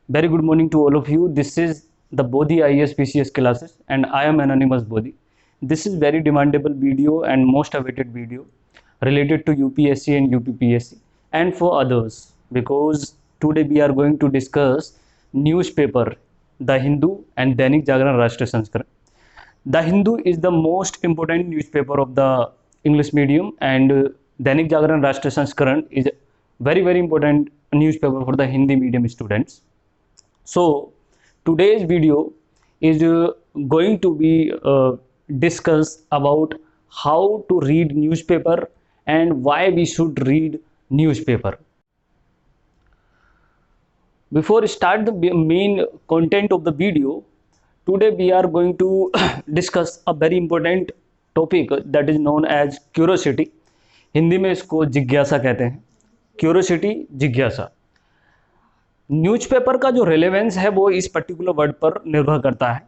Very good morning to all of you. This is the Bodhi IAS PCS classes and I am Anonymous Bodhi. This is very demandable video and most awaited video related to UPSC and UPPSC and for others, because today we are going to discuss newspaper The Hindu and Dainik Jagran Rashtriya Sanskran. The Hindu is the most important newspaper of the English medium, and Dainik Jagran Rashtriya Sanskran is very important newspaper for the Hindi medium students. So today's video is going to be discuss about how to read newspaper and why we should read newspaper. Before start the main content of the video, today we are going to discuss a very important topic that is known as curiosity. Hindi में इसको जिज्ञासा कहते हैं. Curiosity, जिज्ञासा. Newspaper का जो relevance है वो इस पर्टिकुलर वर्ड पर निर्भर करता है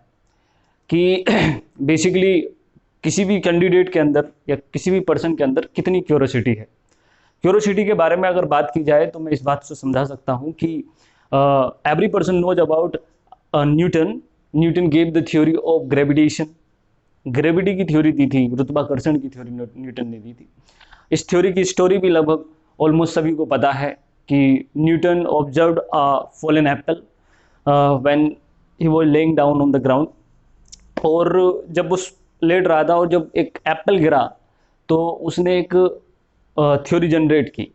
कि बेसिकली किसी भी कैंडिडेट के अंदर या किसी भी पर्सन के अंदर कितनी क्यूरोसिटी है. क्यूरोसिटी के बारे में अगर बात की जाए तो मैं इस बात से समझा सकता हूँ कि every person knows about Newton gave the theory of gravitation. Gravity की थ्योरी दी थी, गुरुत्वाकर्षण की थ्योरी न्यूटन ने दी थी. इस थ्योरी की स्टोरी भी लगभग ऑलमोस्ट सभी को पता है कि Newton observed a fallen Apple when he was laying down on the ground. और जब उस लेट रहा था और जब एक एप्पल गिरा तो उसने एक थ्योरी जनरेट की.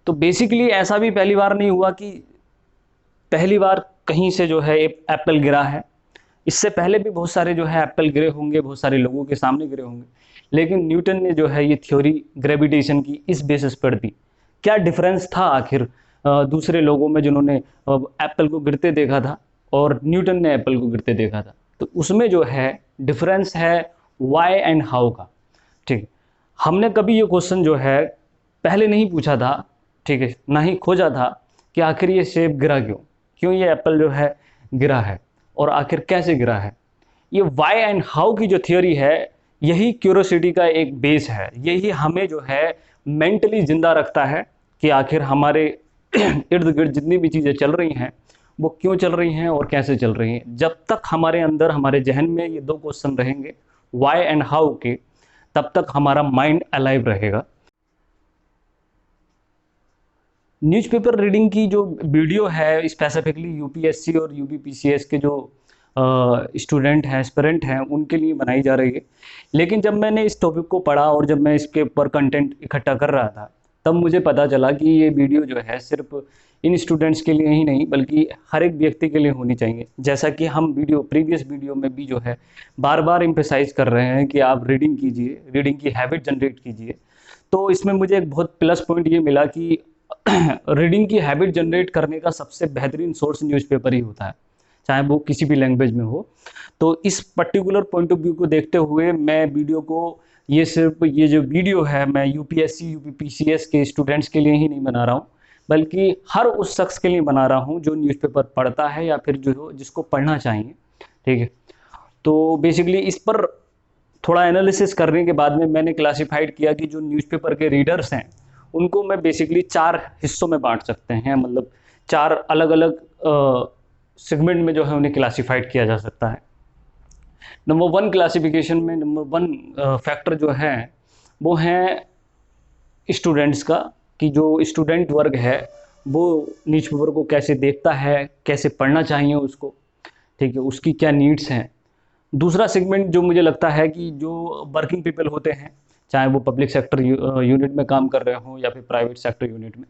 तो बेसिकली ऐसा भी पहली बार नहीं हुआ कि पहली बार कहीं से जो है एक एप्पल गिरा है. इससे पहले भी बहुत सारे जो है एप्पल गिरे होंगे, बहुत सारे लोगों के सामने गिरे होंगे, लेकिन न्यूटन ने जो है ये थ्योरी ग्रेविटेशन की इस बेसिस पर दी. क्या डिफरेंस था आखिर दूसरे लोगों में जिन्होंने एप्पल को गिरते देखा था और न्यूटन ने एप्पल को गिरते देखा था? तो उसमें जो है डिफरेंस है वाई एंड हाउ का. ठीक है, हमने कभी ये क्वेश्चन जो है पहले नहीं पूछा था, ठीक है, ना ही खोजा था कि आखिर ये सेब गिरा क्यों ये एप्पल जो है गिरा है और आखिर कैसे गिरा है. ये वाई एंड हाउ की जो थियोरी है यही क्यूरोसिटी का एक बेस है. यही हमें जो है मेंटली जिंदा रखता है कि आखिर हमारे इर्द गिर्द जितनी भी चीज़ें चल रही हैं वो क्यों चल रही हैं और कैसे चल रही हैं. जब तक हमारे अंदर, हमारे जहन में ये दो क्वेश्चन रहेंगे वाई एंड हाउ के, तब तक हमारा माइंड अलाइव रहेगा. न्यूज़पेपर रीडिंग की जो वीडियो है स्पेसिफिकली यूपीएससी और यूपीपीसीएस के जो स्टूडेंट हैं, एस्पिरेंट हैं, उनके लिए बनाई जा रही है. लेकिन जब मैंने इस टॉपिक को पढ़ा और जब मैं इसके ऊपर कंटेंट इकट्ठा कर रहा था तब मुझे पता चला कि ये वीडियो जो है सिर्फ इन स्टूडेंट्स के लिए ही नहीं बल्कि हर एक व्यक्ति के लिए होनी चाहिए. जैसा कि हम प्रीवियस वीडियो में भी जो है बार बार एम्फेसाइज कर रहे हैं कि आप रीडिंग कीजिए, रीडिंग की हैबिट जनरेट कीजिए. तो इसमें मुझे एक बहुत प्लस पॉइंट ये मिला कि रीडिंग की हैबिट जनरेट करने का सबसे बेहतरीन सोर्स न्यूज़पेपर ही होता है, चाहे वो किसी भी लैंग्वेज में हो. तो इस पर्टिकुलर पॉइंट ऑफ व्यू को देखते हुए मैं वीडियो को ये जो वीडियो है मैं यूपीएससी यूपीपीसीएस के स्टूडेंट्स के लिए ही नहीं बना रहा हूँ, बल्कि हर उस शख्स के लिए बना रहा हूँ जो न्यूज़पेपर पढ़ता है या फिर जो जिसको पढ़ना चाहिए. ठीक है, तो बेसिकली इस पर थोड़ा एनालिसिस करने के बाद में मैंने क्लासिफाइड किया कि जो न्यूज़पेपर के रीडर्स हैं उनको मैं बेसिकली 4 हिस्सों में बांट सकते हैं. मतलब 4 अलग अलग सेगमेंट में जो है उन्हें क्लासिफाइड किया जा सकता है. नंबर 1 क्लासिफिकेशन में नंबर 1 फैक्टर जो है वो है स्टूडेंट्स का, कि जो स्टूडेंट वर्ग है वो न्यूज़पेपर को कैसे देखता है, कैसे पढ़ना चाहिए उसको. ठीक है, उसकी क्या नीड्स हैं. दूसरा सेगमेंट जो मुझे लगता है कि जो वर्किंग पीपल होते हैं, चाहे वो पब्लिक सेक्टर यूनिट में काम कर रहे हों या फिर प्राइवेट सेक्टर यूनिट में,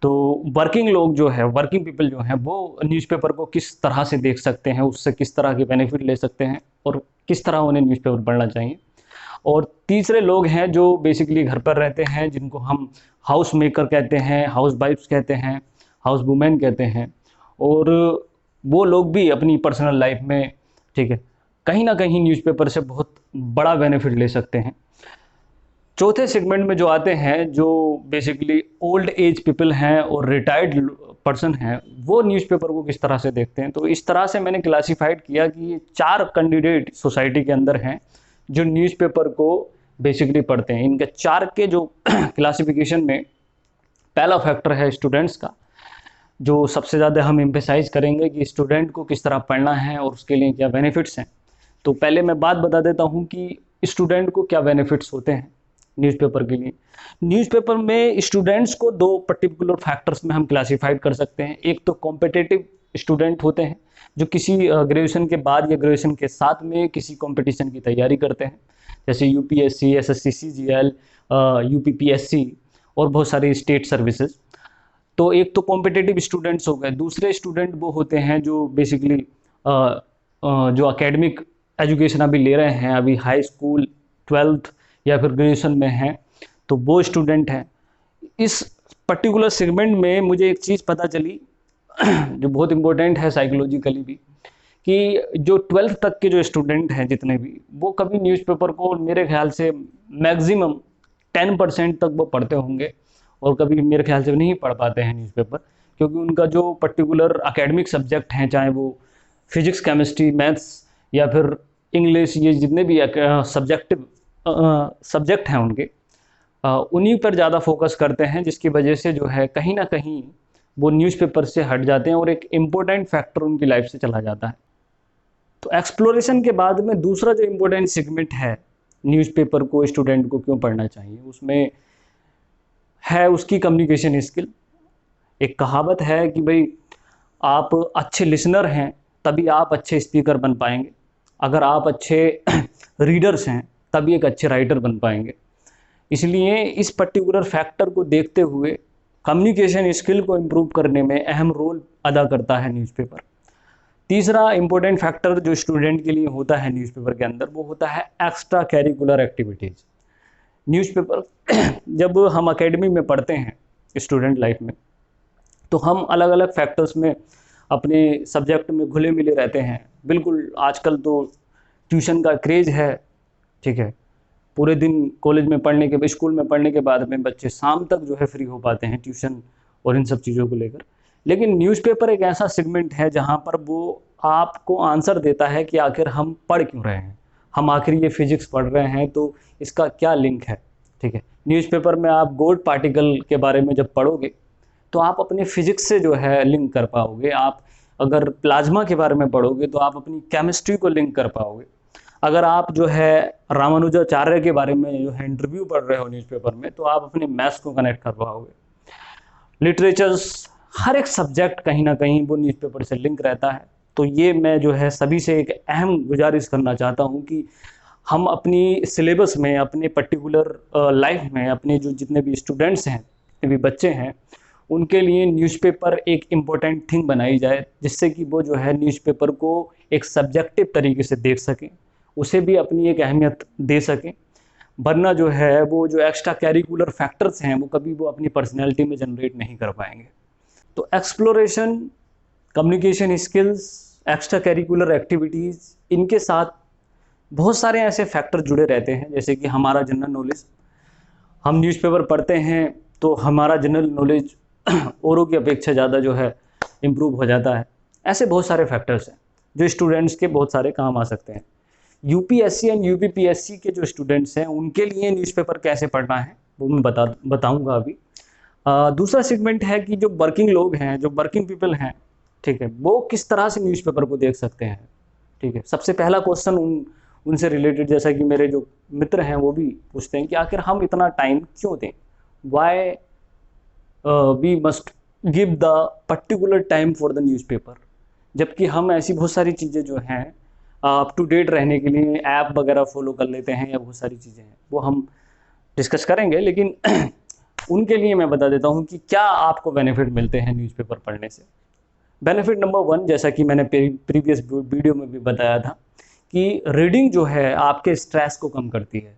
तो वर्किंग लोग जो है, वर्किंग पीपल जो हैं, वो न्यूज़पेपर को किस तरह से देख सकते हैं, उससे किस तरह के बेनिफिट ले सकते हैं और किस तरह उन्हें न्यूज़पेपर पढ़ना चाहिए. और तीसरे लोग हैं जो बेसिकली घर पर रहते हैं, जिनको हम हाउस मेकर कहते हैं, हाउस वाइफ्स कहते हैं, हाउस वुमेन कहते हैं. और वो लोग भी अपनी पर्सनल लाइफ में, ठीक है, कहीं ना कहीं न्यूज़पेपर से बहुत बड़ा बेनिफिट ले सकते हैं. चौथे सेगमेंट में जो आते हैं, जो बेसिकली ओल्ड एज पीपल हैं और रिटायर्ड पर्सन हैं, वो न्यूज़पेपर को किस तरह से देखते हैं. तो इस तरह से मैंने क्लासिफाइड किया कि ये 4 कैंडिडेट सोसाइटी के अंदर हैं जो न्यूज़पेपर को बेसिकली पढ़ते हैं. इनके 4 के जो क्लासिफिकेशन में पहला फैक्टर है स्टूडेंट्स का. जो सबसे ज़्यादा हम एम्फेसाइज करेंगे कि स्टूडेंट को किस तरह पढ़ना है और उसके लिए क्या बेनिफिट्स हैं। तो पहले मैं बात बता देता हूँ कि स्टूडेंट को क्या बेनिफिट्स होते हैं न्यूज़पेपर के लिए। न्यूज़पेपर में स्टूडेंट्स को दो पर्टिकुलर फैक्टर्स में हम क्लासिफाइड कर सकते हैं। एक तो कॉम्पिटिटिव स्टूडेंट होते हैं जो किसी ग्रेजुएशन के बाद या ग्रेजुएशन के साथ में किसी कंपटीशन की तैयारी करते हैं, जैसे यूपीएससी, एसएससी, सीजीएल, यूपीपीएससी और बहुत सारी स्टेट सर्विसेज। तो एक तो कॉम्पिटिटिव स्टूडेंट्स हो गए। दूसरे स्टूडेंट वो होते हैं जो बेसिकली जो एकेडमिक एजुकेशन अभी ले रहे हैं, अभी हाई स्कूल, ट्वेल्थ या फिर ग्रेजुएशन में हैं, तो वो स्टूडेंट हैं। इस पर्टिकुलर सेगमेंट में मुझे एक चीज़ पता चली जो बहुत इम्पोर्टेंट है साइकोलॉजिकली भी, कि जो ट्वेल्थ तक के जो स्टूडेंट हैं जितने भी, वो कभी न्यूज़पेपर को मेरे ख्याल से मैक्सिमम 10% तक वो पढ़ते होंगे और कभी मेरे ख्याल से नहीं पढ़ पाते हैं न्यूज़पेपर, क्योंकि उनका जो पर्टिकुलर एकेडमिक सब्जेक्ट हैं, चाहे वो फिजिक्स, केमिस्ट्री, मैथ्स या फिर इंग्लिश, ये जितने भी सब्जेक्ट हैं उनके, उन्हीं पर ज़्यादा फोकस करते हैं, जिसकी वजह से जो है कहीं ना कहीं वो न्यूज़पेपर से हट जाते हैं और एक इम्पोर्टेंट फैक्टर उनकी लाइफ से चला जाता है। तो एक्सप्लोरेशन के बाद में दूसरा जो इम्पोर्टेंट सेगमेंट है न्यूज़पेपर को स्टूडेंट को क्यों पढ़ना चाहिए, उसमें है उसकी कम्युनिकेशन स्किल। एक कहावत है कि भाई आप अच्छे लिसनर हैं तभी आप अच्छे स्पीकर बन पाएंगे, अगर आप अच्छे रीडर्स हैं तभी एक अच्छे राइटर बन पाएंगे। इसलिए इस पर्टिकुलर फैक्टर को देखते हुए कम्युनिकेशन स्किल को इम्प्रूव करने में अहम रोल अदा करता है न्यूज़पेपर। तीसरा इम्पोर्टेंट फैक्टर जो स्टूडेंट के लिए होता है न्यूज़पेपर के अंदर, वो होता है एक्स्ट्रा कैरिकुलर एक्टिविटीज़। न्यूज़पेपर जब हम एकेडमी में पढ़ते हैं स्टूडेंट लाइफ में, तो हम अलग अलग फैक्टर्स में अपने सब्जेक्ट में घुले मिले रहते हैं। बिल्कुल आजकल तो ट्यूशन का क्रेज़ है, ठीक है। पूरे दिन कॉलेज में पढ़ने के, स्कूल में पढ़ने के बाद में बच्चे शाम तक जो है फ्री हो पाते हैं ट्यूशन और इन सब चीज़ों को लेकर। लेकिन न्यूज़पेपर एक ऐसा सेगमेंट है जहाँ पर वो आपको आंसर देता है कि आखिर हम पढ़ क्यों रहे हैं, हम आखिर ये फिजिक्स पढ़ रहे हैं तो इसका क्या लिंक है, ठीक है। न्यूज़पेपर में आप गोल्ड पार्टिकल के बारे में जब पढ़ोगे तो आप अपने फिजिक्स से जो है लिंक कर पाओगे। आप अगर प्लाज्मा के बारे में पढ़ोगे तो आप अपनी केमिस्ट्री को लिंक कर पाओगे। अगर आप जो है रामानुजाचार्य के बारे में जो है इंटरव्यू पढ़ रहे हो न्यूज़पेपर में, तो आप अपने मैथ्स को कनेक्ट कर पाओगे। लिटरेचर्स, हर एक सब्जेक्ट कहीं ना कहीं वो न्यूज़पेपर से लिंक रहता है। तो ये मैं जो है सभी से एक अहम गुजारिश करना चाहता हूँ कि हम अपनी सिलेबस में, अपने पर्टिकुलर लाइफ में, अपने जो जितने भी स्टूडेंट्स हैं, जितने भी बच्चे हैं, उनके लिए न्यूज़पेपर एक इम्पोर्टेंट थिंग बनाई जाए, जिससे कि वो जो है न्यूज़पेपर को एक सब्जेक्टिव तरीके से देख सकें, उसे भी अपनी एक अहमियत दे सकें। वरना जो है वो जो एक्स्ट्रा कैरिकुलर फैक्टर्स हैं वो कभी वो अपनी पर्सनैलिटी में जनरेट नहीं कर पाएंगे। तो exploration, communication skills, extra curricular activities, इनके साथ बहुत सारे ऐसे फैक्टर जुड़े रहते हैं, जैसे कि हमारा जनरल नॉलेज। हम न्यूज़पेपर पढ़ते हैं तो हमारा जनरल नॉलेज औरों की अपेक्षा ज़्यादा जो है इम्प्रूव हो जाता है। ऐसे बहुत सारे फैक्टर्स हैं जो स्टूडेंट्स के बहुत सारे काम आ सकते हैं। यूपीएससी एंड यूपीपीएससी के जो स्टूडेंट्स हैं उनके लिए न्यूज़पेपर कैसे पढ़ना है वो मैं बताऊंगा अभी। दूसरा सेगमेंट है कि जो वर्किंग लोग हैं, जो वर्किंग पीपल हैं, ठीक है, वो किस तरह से न्यूज़पेपर को देख सकते हैं, ठीक है। सबसे पहला क्वेश्चन उनसे रिलेटेड, जैसा कि मेरे जो मित्र हैं वो भी पूछते हैं कि आखिर हम इतना टाइम क्यों दें, why we must give the particular time for the newspaper, जबकि हम ऐसी बहुत सारी चीज़ें जो हैं अप टू डेट रहने के लिए ऐप वगैरह फॉलो कर लेते हैं, या बहुत सारी चीज़ें हैं वो हम डिस्कस करेंगे। लेकिन उनके लिए मैं बता देता हूँ कि क्या आपको बेनिफिट मिलते हैं न्यूज़पेपर पढ़ने से। बेनिफिट नंबर 1, जैसा कि मैंने प्रीवियस वीडियो में भी बताया था, कि रीडिंग जो है आपके स्ट्रेस को कम करती है,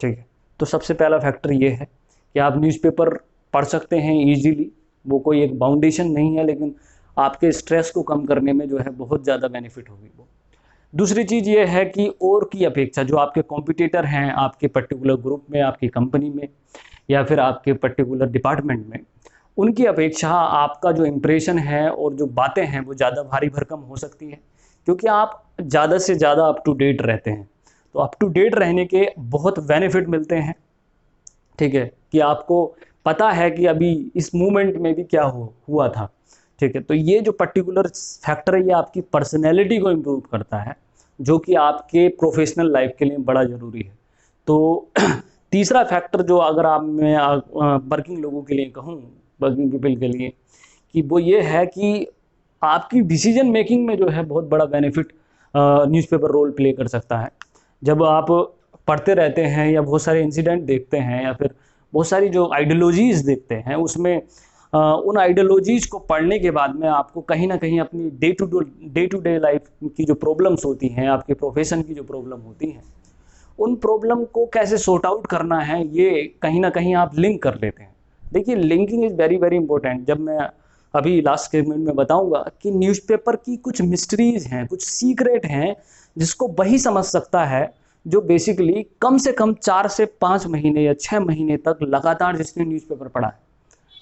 ठीक है। तो सबसे पहला फैक्टर ये है कि आप न्यूज़पेपर पढ़ सकते हैं ईजीली, वो कोई एक बाउंडेशन नहीं है, लेकिन आपके स्ट्रेस को कम करने में जो है बहुत ज़्यादा बेनिफिट होगी वो। दूसरी चीज़ ये है कि और की अपेक्षा जो आपके कॉम्पिटिटर हैं आपके पर्टिकुलर ग्रुप में, आपकी कंपनी में, या फिर आपके पर्टिकुलर डिपार्टमेंट में, उनकी अपेक्षा आपका जो इम्प्रेशन है और जो बातें हैं वो ज़्यादा भारी भरकम हो सकती है, क्योंकि आप ज़्यादा से ज़्यादा अप टू डेट रहते हैं। तो अप टू डेट रहने के बहुत बेनिफिट मिलते हैं, ठीक है, कि आपको पता है कि अभी इस मूवमेंट में भी क्या हुआ था, ठीक है। तो ये जो पर्टिकुलर फैक्टर है ये आपकी पर्सनैलिटी को इम्प्रूव करता है, जो कि आपके प्रोफेशनल लाइफ के लिए बड़ा ज़रूरी है। तो तीसरा फैक्टर जो अगर आप मैं वर्किंग लोगों के लिए कहूँ, वर्किंग पीपल के लिए, कि वो ये है कि आपकी डिसीजन मेकिंग में जो है बहुत बड़ा बेनिफिट न्यूज़पेपर रोल प्ले कर सकता है। जब आप पढ़ते रहते हैं या बहुत सारे इंसिडेंट देखते हैं या फिर बहुत सारी जो आइडियोलॉजीज़ देखते हैं, उसमें उन आइडियोलॉजीज़ को पढ़ने के बाद में आपको कहीं ना कहीं अपनी डे टू डे लाइफ की जो प्रॉब्लम्स होती हैं, आपके प्रोफेशन की जो प्रॉब्लम होती हैं, उन प्रॉब्लम को कैसे सॉर्ट आउट करना है, ये कहीं ना कहीं आप लिंक कर लेते हैं। देखिए, linking is very very important. जब मैं अभी लास्ट सेगमेंट में बताऊंगा कि न्यूज़पेपर की कुछ मिस्ट्रीज हैं, कुछ सीक्रेट हैं, जिसको वही समझ सकता है जो बेसिकली कम से कम 4 से 5 महीने या 6 महीने तक लगातार जिसने न्यूज़पेपर पढ़ा है।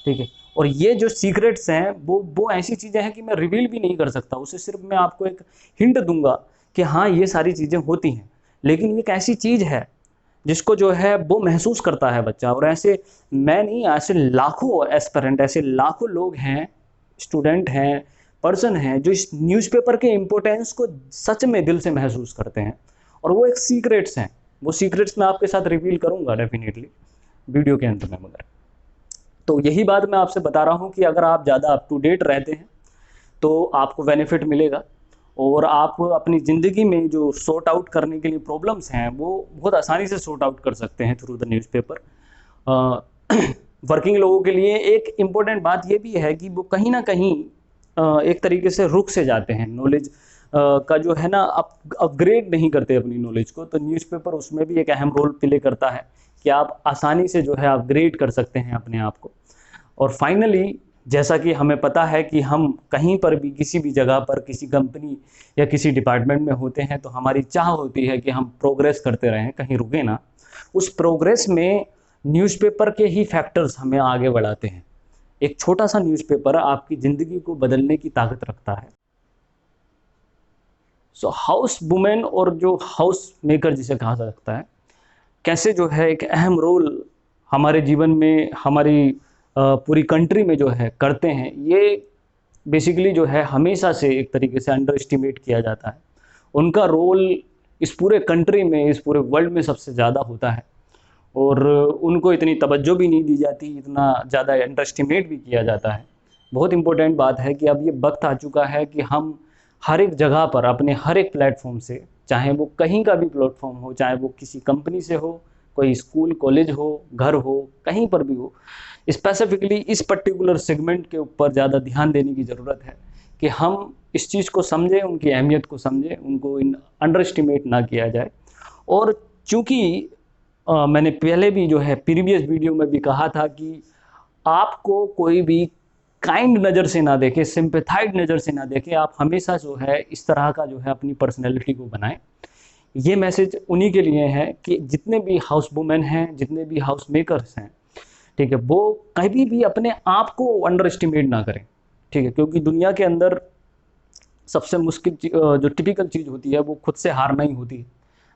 ठीक है। और ये जो सीक्रेट्स हैं वो ऐसी चीज़ें हैं कि मैं रिवील भी नहीं कर सकता उसे, सिर्फ मैं आपको एक हिंट दूंगा कि हाँ ये सारी चीज़ें होती हैं। लेकिन ये एक ऐसी चीज़ है जिसको जो है वो महसूस करता है बच्चा। और ऐसे मैं नहीं, ऐसे लाखों एस्पिरेंट, ऐसे लाखों लोग हैं, स्टूडेंट हैं, पर्सन हैं, जो इस न्यूज़पेपर के इम्पोर्टेंस को सच में दिल से महसूस करते हैं। और वो एक सीक्रेट्स हैं, वो सीक्रेट्स मैं आपके साथ रिवील करूंगा डेफिनेटली वीडियो के अंत में। मगर तो यही बात मैं आपसे बता रहा हूँ कि अगर आप ज़्यादा अप टू डेट रहते हैं तो आपको बेनिफिट मिलेगा, और आप अपनी ज़िंदगी में जो सॉर्ट आउट करने के लिए प्रॉब्लम्स हैं वो बहुत आसानी से सॉर्ट आउट कर सकते हैं थ्रू द न्यूज़पेपर। वर्किंग लोगों के लिए एक इम्पॉर्टेंट बात ये भी है कि वो कहीं ना कहीं एक तरीके से रुक से जाते हैं, नॉलेज का जो है ना अपग्रेड नहीं करते अपनी नॉलेज को। तो न्यूज़पेपर उसमें भी एक अहम रोल प्ले करता है कि आप आसानी से जो है अपग्रेड कर सकते हैं अपने आप को। और फाइनली, जैसा कि हमें पता है कि हम कहीं पर भी किसी भी जगह पर किसी कंपनी या किसी डिपार्टमेंट में होते हैं तो हमारी चाह होती है कि हम प्रोग्रेस करते रहें, कहीं रुके ना। उस प्रोग्रेस में न्यूज़पेपर के ही फैक्टर्स हमें आगे बढ़ाते हैं। एक छोटा सा न्यूज़पेपर आपकी ज़िंदगी को बदलने की ताकत रखता है। सो हाउस वुमेन और जो हाउस मेकर जिसे कहा जा सकता है, कैसे जो है एक अहम रोल हमारे जीवन में, हमारी पूरी कंट्री में जो है करते हैं, ये बेसिकली जो है हमेशा से एक तरीके से अंडर एस्टिमेट किया जाता है। उनका रोल इस पूरे कंट्री में, इस पूरे वर्ल्ड में सबसे ज़्यादा होता है, और उनको इतनी तवज्जो भी नहीं दी जाती, इतना ज़्यादा अंडर एस्टिमेट भी किया जाता है। बहुत इंपॉर्टेंट बात है कि अब ये वक्त आ चुका है कि हम हर एक जगह पर, अपने हर एक प्लेटफॉर्म से, चाहे वो कहीं का भी प्लेटफॉर्म हो, चाहे वो किसी कंपनी से हो, कोई स्कूल कॉलेज हो, घर हो, कहीं पर भी हो, स्पेसिफिकली इस पर्टिकुलर सेगमेंट के ऊपर ज़्यादा ध्यान देने की ज़रूरत है कि हम इस चीज़ को समझें, उनकी अहमियत को समझें, उनको अंडर एस्टिमेट ना किया जाए। और चूँकि मैंने पहले भी जो है प्रीवियस वीडियो में भी कहा था कि आपको कोई भी काइंड नज़र से ना देखे, सिंपैथाइड नज़र से ना देखे, आप हमेशा जो है इस तरह का जो है अपनी पर्सनैलिटी को बनाएं। ये मैसेज उन्हीं के लिए है कि जितने भी हाउस वुमेन हैं, जितने भी हाउस मेकर्स हैं, ठीक है, वो कभी भी अपने आप को अंडर एस्टिमेट ना करें। ठीक है, क्योंकि दुनिया के अंदर सबसे मुश्किल जो टिपिकल चीज़ होती है वो खुद से हारना ही होती है।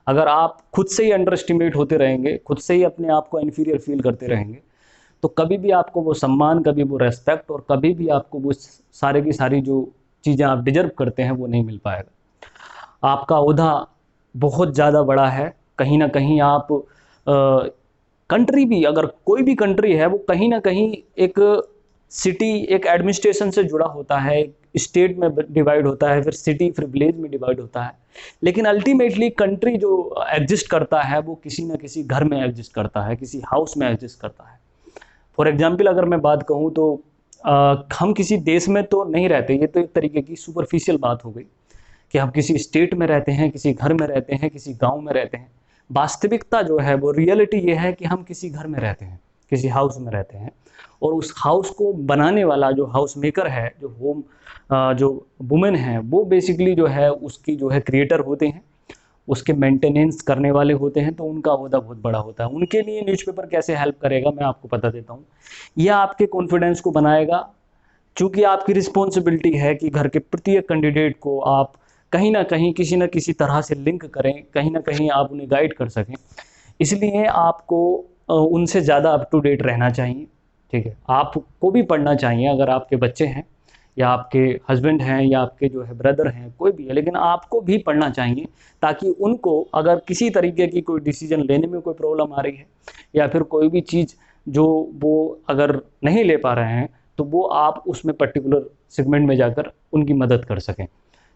अगर आप खुद से ही अंडर एस्टिमेट होते रहेंगे, खुद से ही अपने आप को इन्फीरियर फील करते रहेंगे, तो कभी भी आपको वो सम्मान, कभी वो रेस्पेक्ट, और कभी भी आपको वो सारे की सारी जो चीज़ें आप डिजर्व करते हैं वो नहीं मिल पाएगा। आपका ओहदा बहुत ज़्यादा बड़ा है। कहीं ना कहीं आप कंट्री भी, अगर कोई भी कंट्री है, वो कहीं ना कहीं एक सिटी, एक एडमिनिस्ट्रेशन से जुड़ा होता है, एक स्टेट में डिवाइड होता है, फिर सिटी, फिर विलेज में डिवाइड होता है। लेकिन अल्टीमेटली कंट्री जो एग्जिस्ट करता है वो किसी ना किसी घर में एग्जिस्ट करता है, किसी हाउस में एग्जिस्ट करता है। फॉर एग्जाम्पल अगर मैं बात कहूँ तो हम किसी देश में तो नहीं रहते, ये तो एक तरीके की सुपरफिशियल बात हो गई कि हम किसी स्टेट में रहते हैं, किसी घर में रहते हैं, किसी गांव में रहते हैं। वास्तविकता जो है वो रियलिटी ये है कि हम किसी घर में रहते हैं, किसी हाउस में रहते हैं, और उस हाउस को बनाने वाला जो हाउस मेकर है, जो होम जो वुमेन है, वो बेसिकली जो है उसकी जो है क्रिएटर होते हैं, उसके मेंटेनेंस करने वाले होते हैं। तो उनका ओहदा बहुत बड़ा होता है। उनके लिए न्यूज़पेपर कैसे हेल्प करेगा मैं आपको बता देता हूँ। यह आपके कॉन्फिडेंस को बनाएगा, चूँकि आपकी रिस्पॉन्सिबिलिटी है कि घर के प्रत्येक कैंडिडेट को आप कहीं ना कहीं, किसी न किसी तरह से लिंक करें, कहीं ना कहीं आप उन्हें गाइड कर सकें। इसलिए आपको उनसे ज़्यादा अप टू डेट रहना चाहिए। ठीक है, आपको भी पढ़ना चाहिए अगर आपके बच्चे हैं या आपके हस्बैंड हैं या आपके जो है ब्रदर हैं, कोई भी है, लेकिन आपको भी पढ़ना चाहिए ताकि उनको अगर किसी तरीके की कोई डिसीजन लेने में कोई प्रॉब्लम आ रही है या फिर कोई भी चीज़ जो वो अगर नहीं ले पा रहे हैं तो वो आप उसमें पर्टिकुलर सेगमेंट में जाकर उनकी मदद कर सकें।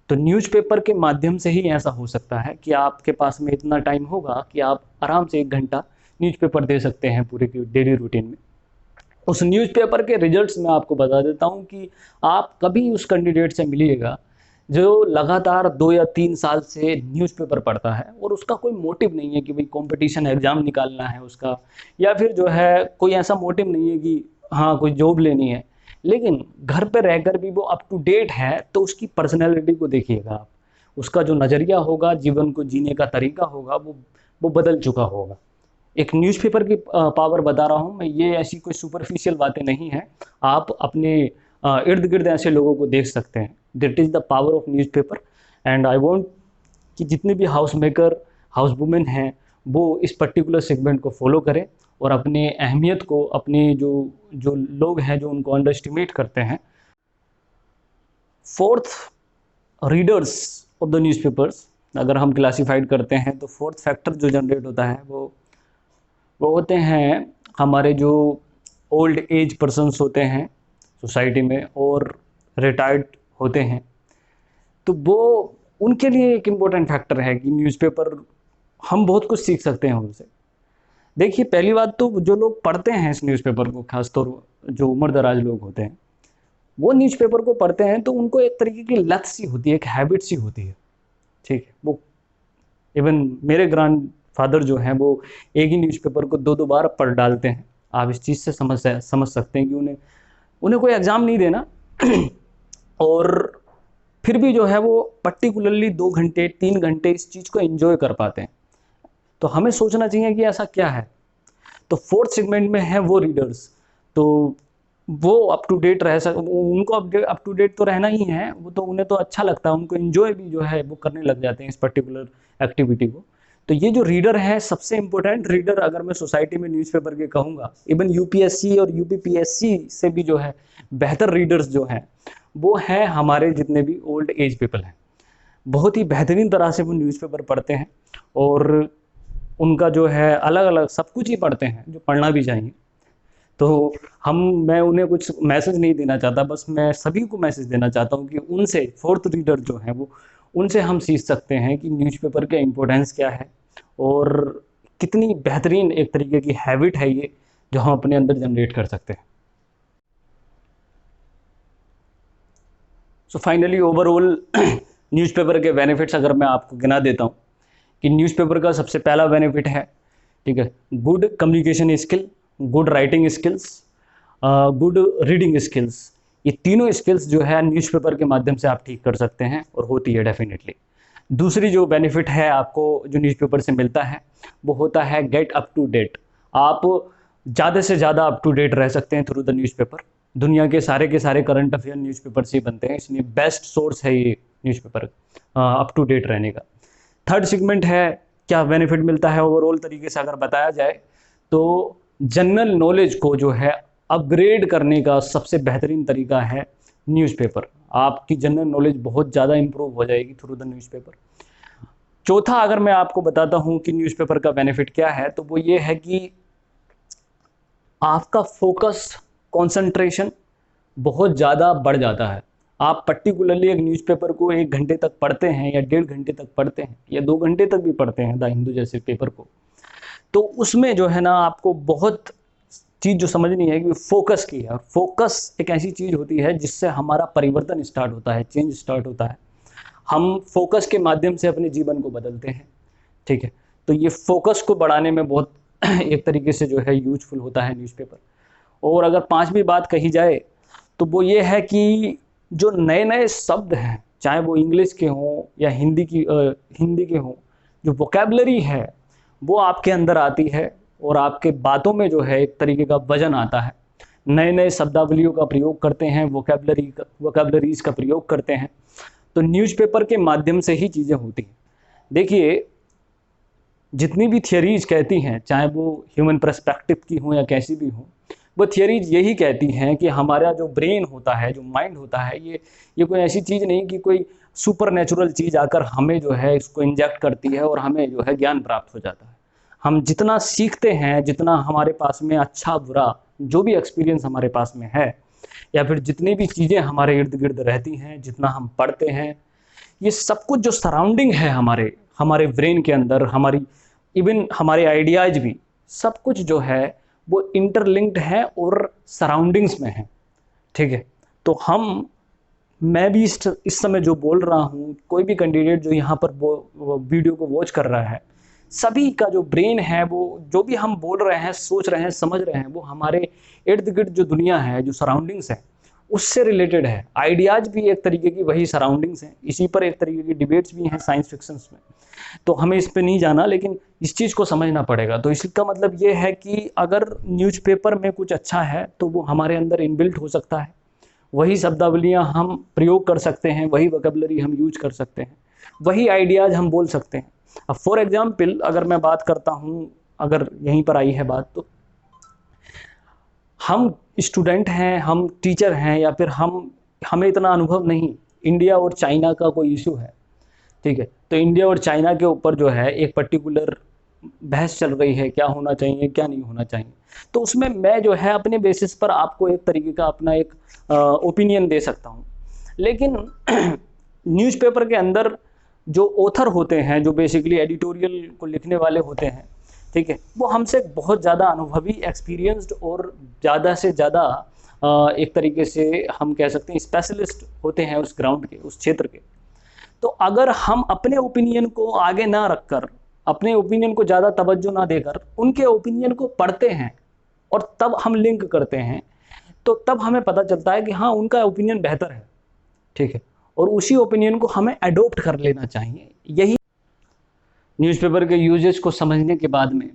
तो न्यूज़पेपर के माध्यम से ही ऐसा हो सकता है कि आपके पास में इतना टाइम होगा कि आप आराम से 1 घंटा न्यूज़पेपर दे सकते हैं पूरे की डेली रूटीन में। उस न्यूज़पेपर के रिजल्ट्स मैं आपको बता देता हूँ कि आप कभी उस कैंडिडेट से मिलिएगा जो लगातार 2 या 3 साल से न्यूज़पेपर पढ़ता है और उसका कोई मोटिव नहीं है कि भाई कॉम्पिटिशन एग्ज़ाम निकालना है उसका, या फिर जो है कोई ऐसा मोटिव नहीं है कि हाँ कोई जॉब लेनी है, लेकिन घर पे रहकर भी वो अप टू डेट है, तो उसकी पर्सनैलिटी को देखिएगा आप। उसका जो नज़रिया होगा, जीवन को जीने का तरीका होगा, वो बदल चुका होगा। एक न्यूज़पेपर की पावर बता रहा हूँ मैं, ये ऐसी कोई सुपरफिशियल बातें नहीं हैं। आप अपने इर्द-गिर्द ऐसे लोगों को देख सकते हैं। That is the power of newspaper. And I want कि जितने भी हाउस मेकर, हाउस वुमेन हैं, वो इस पर्टिकुलर सेगमेंट को फॉलो करें और अपने अहमियत को, अपने जो जो लोग हैं जो उनको अंडर एस्टिमेट करते हैं। Fourth, readers of the newspapers अगर हम क्लासिफाइड करते हैं तो फोर्थ फैक्टर जो जनरेट होता है वो होते हैं हमारे जो ओल्ड एज पर्सन्स होते हैं सोसाइटी में और रिटायर्ड होते हैं। तो वो उनके लिए एक इम्पोर्टेंट फैक्टर है कि न्यूज़पेपर हम बहुत कुछ सीख सकते हैं उनसे। देखिए, पहली बात तो जो लोग पढ़ते हैं इस न्यूज़पेपर को, खासतौर जो उम्र-दराज लोग होते हैं, वो न्यूज़पेपर को पढ़ते हैं तो उनको एक तरीके की लत सी होती है, एक हैबिट सी होती है, ठीक है? वो इवन मेरे ग्रैंडफ़ादर जो हैं वो एक ही न्यूज़पेपर को 2-2 बार पढ़ डालते हैं। आप इस चीज़ से समझ सकते हैं कि उन्हें कोई एग्ज़ाम नहीं देना और फिर भी जो है वो पर्टिकुलरली 2 घंटे, 3 घंटे इस चीज़ को एन्जॉय कर पाते हैं। तो हमें सोचना चाहिए कि ऐसा क्या है? तो फोर्थ सेगमेंट में है वो रीडर्स, तो वो अप टू डेट उनको अप टू डेट तो रहना ही है, वो तो उन्हें तो अच्छा लगता है, उनको एन्जॉय भी जो है वो करने लग जाते हैं इस पर्टिकुलर एक्टिविटी को। तो ये जो रीडर है, सबसे इम्पोर्टेंट रीडर अगर मैं सोसाइटी में न्यूज़पेपर के कहूँगा, इवन यूपीएससी और यूपीपीएससी से भी जो है बेहतर रीडर्स जो हैं, वो हैं हमारे जितने भी ओल्ड एज पीपल हैं। बहुत ही बेहतरीन तरह से वो न्यूज़पेपर पढ़ते हैं और उनका जो है अलग-अलग सब कुछ ही पढ़ते हैं, जो पढ़ना भी चाहिए। तो मैं उन्हें कुछ मैसेज नहीं देना चाहता, बस मैं सभी को मैसेज देना चाहता हूँ कि उनसे, फोर्थ रीडर जो हैं वो, उनसे हम सीख सकते हैं कि न्यूज़पेपर का इम्पोर्टेंस क्या है और कितनी बेहतरीन एक तरीके की हैबिट है ये, जो हम अपने अंदर जनरेट कर सकते हैं। सो फाइनली ओवरऑल न्यूज़पेपर के बेनिफिट्स अगर मैं आपको गिना देता हूँ कि न्यूज़पेपर का सबसे पहला बेनिफिट है, ठीक है, good communication skill, good writing skills, good reading skills. ये तीनों स्किल्स जो है न्यूज़पेपर के माध्यम से आप ठीक कर सकते हैं और होती है डेफिनेटली। दूसरी जो बेनिफिट है आपको जो न्यूज़पेपर से मिलता है वो होता है गेट अप टू डेट। आप ज़्यादा से ज़्यादा अप टू डेट रह सकते हैं थ्रू द न्यूज़पेपर। दुनिया के सारे करंट अफेयर न्यूज़पेपर से ही बनते हैं, इसलिए बेस्ट सोर्स है ये न्यूज़पेपर अप टू डेट रहने का। थर्ड सेगमेंट है, क्या बेनिफिट मिलता है ओवरऑल तरीके से अगर बताया जाए तो जनरल नॉलेज को जो है अपग्रेड करने का सबसे बेहतरीन तरीका है न्यूज़पेपर। आपकी जनरल नॉलेज बहुत ज़्यादा इंप्रूव हो जाएगी थ्रू द न्यूज़पेपर। चौथा अगर मैं आपको बताता हूँ कि न्यूज़पेपर का बेनिफिट क्या है, तो वो ये है कि आपका फोकस, कंसंट्रेशन बहुत ज़्यादा बढ़ जाता है। आप पर्टिकुलरली एक न्यूज़पेपर को 1 घंटे तक पढ़ते हैं या 1.5 घंटे तक पढ़ते हैं या 2 घंटे तक भी पढ़ते हैं द हिंदू जैसे पेपर को, तो उसमें जो है ना आपको बहुत चीज़ जो समझनी है कि फोकस की है। फोकस एक ऐसी चीज़ होती है जिससे हमारा परिवर्तन स्टार्ट होता है, चेंज स्टार्ट होता है। हम फोकस के माध्यम से अपने जीवन को बदलते हैं, ठीक है। तो ये फोकस को बढ़ाने में बहुत एक तरीके से जो है यूजफुल होता है न्यूज़पेपर। और अगर पांचवी बात कही जाए तो वो ये है कि जो नए-नए शब्द हैं, चाहे वो इंग्लिश के हों या हिंदी के हों, जो वोकैबुलरी है वो आपके अंदर आती है और आपके बातों में जो है एक तरीके का वजन आता है। नए-नए शब्दावलियों का प्रयोग करते हैं, वोकैबुलरीज़ का प्रयोग करते हैं। तो न्यूज़पेपर के माध्यम से ही चीज़ें होती हैं। देखिए, जितनी भी थियरीज़ कहती हैं, चाहे वो ह्यूमन पर्सपेक्टिव की हों या कैसी भी हों, वो थियरीज यही कहती हैं कि हमारा जो ब्रेन होता है, जो माइंड होता है, ये कोई ऐसी चीज़ नहीं कि कोई सुपर नेचुरल चीज़ आकर हमें जो है इसको इंजेक्ट करती है और हमें जो है ज्ञान प्राप्त हो जाता है। हम जितना सीखते हैं, जितना हमारे पास में अच्छा बुरा जो भी एक्सपीरियंस हमारे पास में है, या फिर जितनी भी चीज़ें हमारे इर्द गिर्द रहती हैं, जितना हम पढ़ते हैं, ये सब कुछ जो सराउंडिंग है हमारे हमारे ब्रेन के अंदर, हमारी इवन हमारे आइडियाज भी, सब कुछ जो है वो इंटरलिंक्ड है और सराउंडिंग्स में है। ठीक है, तो मैं भी इस समय जो बोल रहा हूँ, कोई भी कैंडिडेट जो यहाँ पर वो वीडियो को वॉच कर रहा है, सभी का जो ब्रेन है, वो जो भी हम बोल रहे हैं, सोच रहे हैं, समझ रहे हैं, वो हमारे इर्द गिर्द जो दुनिया है, जो सराउंडिंग्स है, उससे रिलेटेड है। आइडियाज भी एक तरीके की वही सराउंडिंग्स हैं, इसी पर एक तरीके की डिबेट्स भी हैं साइंस फिक्शंस में। तो हमें इस पे नहीं जाना, लेकिन इस चीज़ को समझना पड़ेगा। तो इसका मतलब ये है कि अगर न्यूज़पेपर में कुछ अच्छा है तो वो हमारे अंदर इनबिल्ट हो सकता है, वही शब्दावलियाँ हम प्रयोग कर सकते हैं, वही वोकैबुलरी हम यूज कर सकते हैं, वही आइडियाज़ हम बोल सकते हैं। अब फॉर एग्जाम्पल अगर मैं बात करता हूँ, अगर यहीं पर आई है बात, तो हम स्टूडेंट हैं, हम टीचर हैं, या फिर हमें इतना अनुभव नहीं, इंडिया और चाइना का कोई इशू है। ठीक है, तो इंडिया और चाइना के ऊपर जो है एक पर्टिकुलर बहस चल रही है, क्या होना चाहिए क्या नहीं होना चाहिए। तो उसमें मैं जो है अपने बेसिस पर आपको एक तरीके का अपना एक ओपिनियन दे सकता हूँ। लेकिन न्यूज़पेपर के अंदर जो ऑथर होते हैं, जो बेसिकली एडिटोरियल को लिखने वाले होते हैं, ठीक है, वो हमसे बहुत ज़्यादा अनुभवी, एक्सपीरियंस्ड और ज़्यादा से ज़्यादा एक तरीके से हम कह सकते हैं स्पेशलिस्ट होते हैं उस ग्राउंड के, उस क्षेत्र के। तो अगर हम अपने ओपिनियन को आगे ना रखकर, अपने ओपिनियन को ज़्यादा तवज्जो ना देकर उनके ओपिनियन को पढ़ते हैं और तब हम लिंक करते हैं, तो तब हमें पता चलता है कि हाँ, उनका ओपिनियन बेहतर है। ठीक है, और उसी ओपिनियन को हमें अडोप्ट कर लेना चाहिए। यही न्यूज़पेपर के यूजेस को समझने के बाद में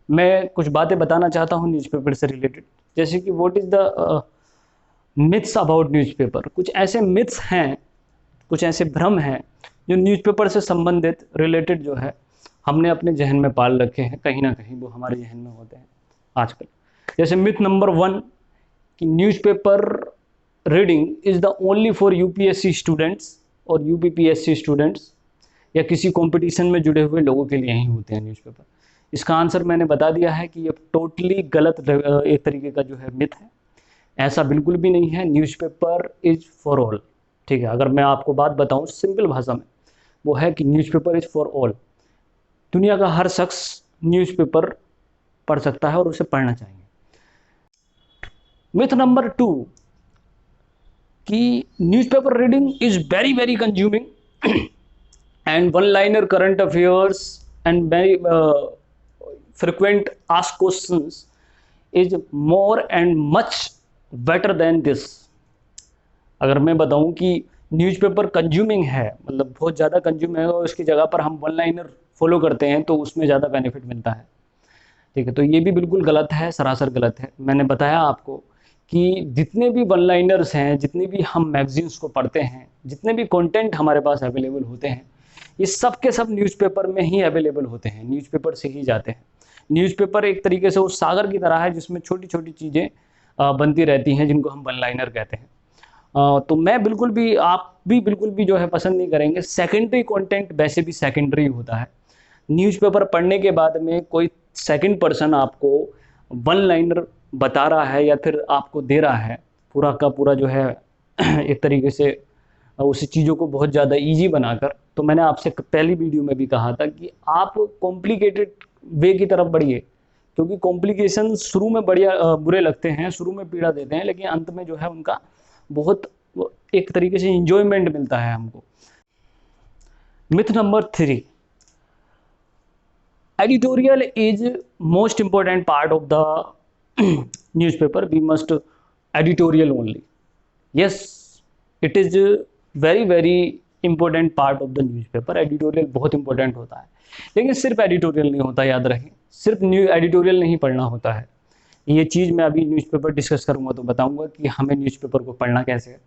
मैं कुछ बातें बताना चाहता हूँ न्यूज़पेपर से रिलेटेड, जैसे कि what is the myths about newspaper. कुछ ऐसे मिथ्स हैं, कुछ ऐसे भ्रम हैं जो न्यूज़पेपर से संबंधित रिलेटेड जो है हमने अपने जहन में पाल रखे हैं, कहीं ना कहीं वो हमारे जहन में होते हैं आजकल। जैसे मिथ नंबर 1 कि newspaper reading is the only for UPSC students और यूपीपीएससी स्टूडेंट्स, या किसी कंपटीशन में जुड़े हुए लोगों के लिए ही होते हैं न्यूज़पेपर। इसका आंसर मैंने बता दिया है कि ये टोटली गलत एक तरीके का जो है मिथ है। ऐसा बिल्कुल भी नहीं है। Newspaper is for all. ठीक है, अगर मैं आपको बात बताऊं सिंपल भाषा में, वो है कि न्यूज़पेपर इज़ फॉर ऑल। दुनिया का हर शख्स न्यूज़पेपर पढ़ सकता है और उसे पढ़ना चाहिए। मिथ नंबर 2 कि newspaper reading is very very consuming and one-liner current affairs and very frequent asked questions is more and much better than this। अगर मैं बताऊं कि न्यूज़पेपर कंज्यूमिंग है, मतलब बहुत ज़्यादा कंज्यूम है, और उसकी जगह पर हम वन लाइनर फॉलो करते हैं तो उसमें ज़्यादा बेनिफिट मिलता है। ठीक है, तो ये भी बिल्कुल गलत है, सरासर गलत है। मैंने बताया आपको कि जितने भी वन लाइनर्स हैं, जितने भी हम मैगजीन्स को पढ़ते हैं, जितने भी कंटेंट हमारे पास अवेलेबल होते हैं, ये सब के सब न्यूज़पेपर में ही अवेलेबल होते हैं, न्यूज़पेपर से ही जाते हैं। न्यूज़पेपर एक तरीके से उस सागर की तरह है जिसमें छोटी छोटी चीज़ें बनती रहती हैं, जिनको हम वन लाइनर कहते हैं। तो मैं बिल्कुल भी, आप भी बिल्कुल भी जो है पसंद नहीं करेंगे। सेकेंडरी कंटेंट वैसे भी सेकेंडरी होता है। न्यूज़पेपर पढ़ने के बाद में कोई सेकंड पर्सन आपको वन लाइनर बता रहा है या फिर आपको दे रहा है, पूरा का पूरा जो है एक तरीके से उस चीज़ों को बहुत ज़्यादा ईजी बनाकर। तो मैंने आपसे पहली वीडियो में भी कहा था कि आप कॉम्प्लिकेटेड वे की तरफ बढ़िए, क्योंकि कॉम्प्लिकेशन शुरू में बढ़िया बुरे लगते हैं, शुरू में पीड़ा देते हैं, लेकिन अंत में जो है उनका बहुत एक तरीके से इंजॉयमेंट मिलता है हमको। Myth number 3, editorial is most important part of the newspaper, we must editorial only. Yes, it is very very important part of the newspaper. Editorial बहुत इंपॉर्टेंट होता है, लेकिन सिर्फ एडिटोरियल नहीं होता, याद रखें, सिर्फ एडिटोरियल नहीं पढ़ना होता है। ये चीज़ मैं अभी न्यूज़पेपर डिस्कस करूंगा तो बताऊंगा कि हमें न्यूज़पेपर को पढ़ना कैसे है।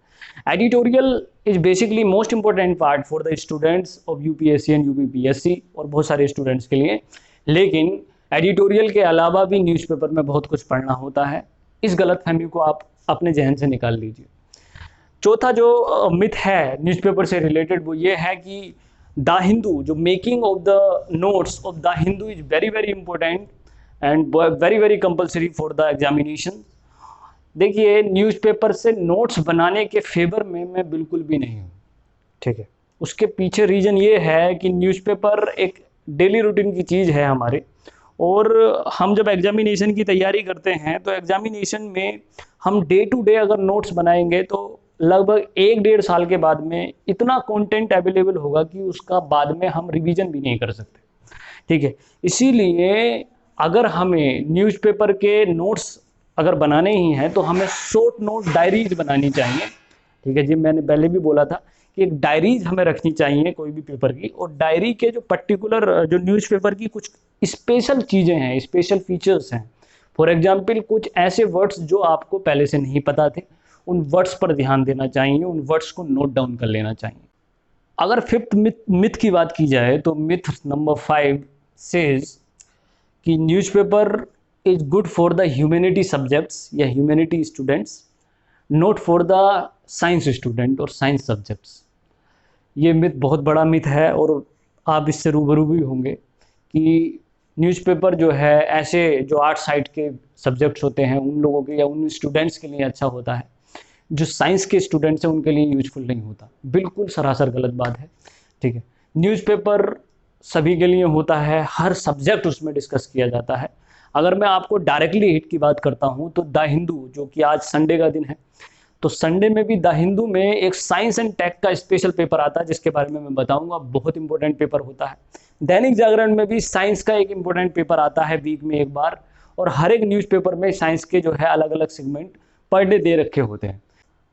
Editorial is basically most important part for the students of UPSC and UPPSC, और बहुत सारे स्टूडेंट्स के लिए। लेकिन एडिटोरियल के अलावा भी न्यूज़पेपर में बहुत कुछ पढ़ना होता है। इस गलतफहमी को आप अपने जहन से निकाल लीजिए। चौथा जो मिथ है न्यूज़पेपर से रिलेटेड वो ये है कि द हिंदू, जो making of the notes of the Hindu is very very important and very very compulsory for the examination. देखिए, न्यूज़पेपर से नोट्स बनाने के फेवर में मैं बिल्कुल भी नहीं हूँ, ठीक है। उसके पीछे रीज़न ये है कि न्यूज़पेपर एक डेली रूटीन की चीज़ है हमारे, और हम जब एग्जामिनेशन की तैयारी करते हैं तो एग्जामिनेशन में हम डे टू डे अगर नोट्स बनाएंगे तो लगभग 1-1.5 साल के बाद में इतना कंटेंट अवेलेबल होगा कि उसका बाद में हम रिवीजन भी नहीं कर सकते, ठीक है। इसीलिए अगर हमें न्यूज़पेपर के नोट्स अगर बनाने ही हैं तो हमें शॉर्ट नोट डायरीज बनानी चाहिए, ठीक है जी। मैंने पहले भी बोला था कि एक डायरीज हमें रखनी चाहिए कोई भी पेपर की, और डायरी के जो पर्टिकुलर जो न्यूज़पेपर की कुछ स्पेशल चीज़ें हैं, स्पेशल फीचर्स हैं। फॉर एग्जाम्पल, कुछ ऐसे वर्ड्स जो आपको पहले से नहीं पता थे, उन वर्ड्स पर ध्यान देना चाहिए, उन वर्ड्स को नोट डाउन कर लेना चाहिए। अगर फिफ्थ मिथ की बात की जाए तो मिथ नंबर 5 सेज कि newspaper is good for the humanity subjects या humanity students, not for the science student और साइंस सब्जेक्ट्स। ये मिथ बहुत बड़ा मिथ है और आप इससे रूबरू भी होंगे कि न्यूज़पेपर जो है ऐसे जो आर्ट साइड के सब्जेक्ट्स होते हैं उन लोगों के या उन स्टूडेंट्स के लिए अच्छा होता है, जो साइंस के स्टूडेंट्स हैं उनके लिए यूजफुल नहीं होता। बिल्कुल सरासर गलत बात है, ठीक है। न्यूज़पेपर सभी के लिए होता है, हर सब्जेक्ट उसमें डिस्कस किया जाता है। अगर मैं आपको डायरेक्टली हिट की बात करता हूँ तो द हिंदू, जो कि आज संडे का दिन है, तो संडे में भी द हिंदू में एक साइंस एंड टेक का स्पेशल पेपर आता है जिसके बारे में मैं बताऊंगा, बहुत इंपॉर्टेंट पेपर होता है। दैनिक जागरण में भी साइंस का एक इंपॉर्टेंट पेपर आता है वीक में एक बार, और हर एक न्यूज़पेपर में साइंस के जो है अलग अलग सेगमेंट पर डे दे रखे होते हैं।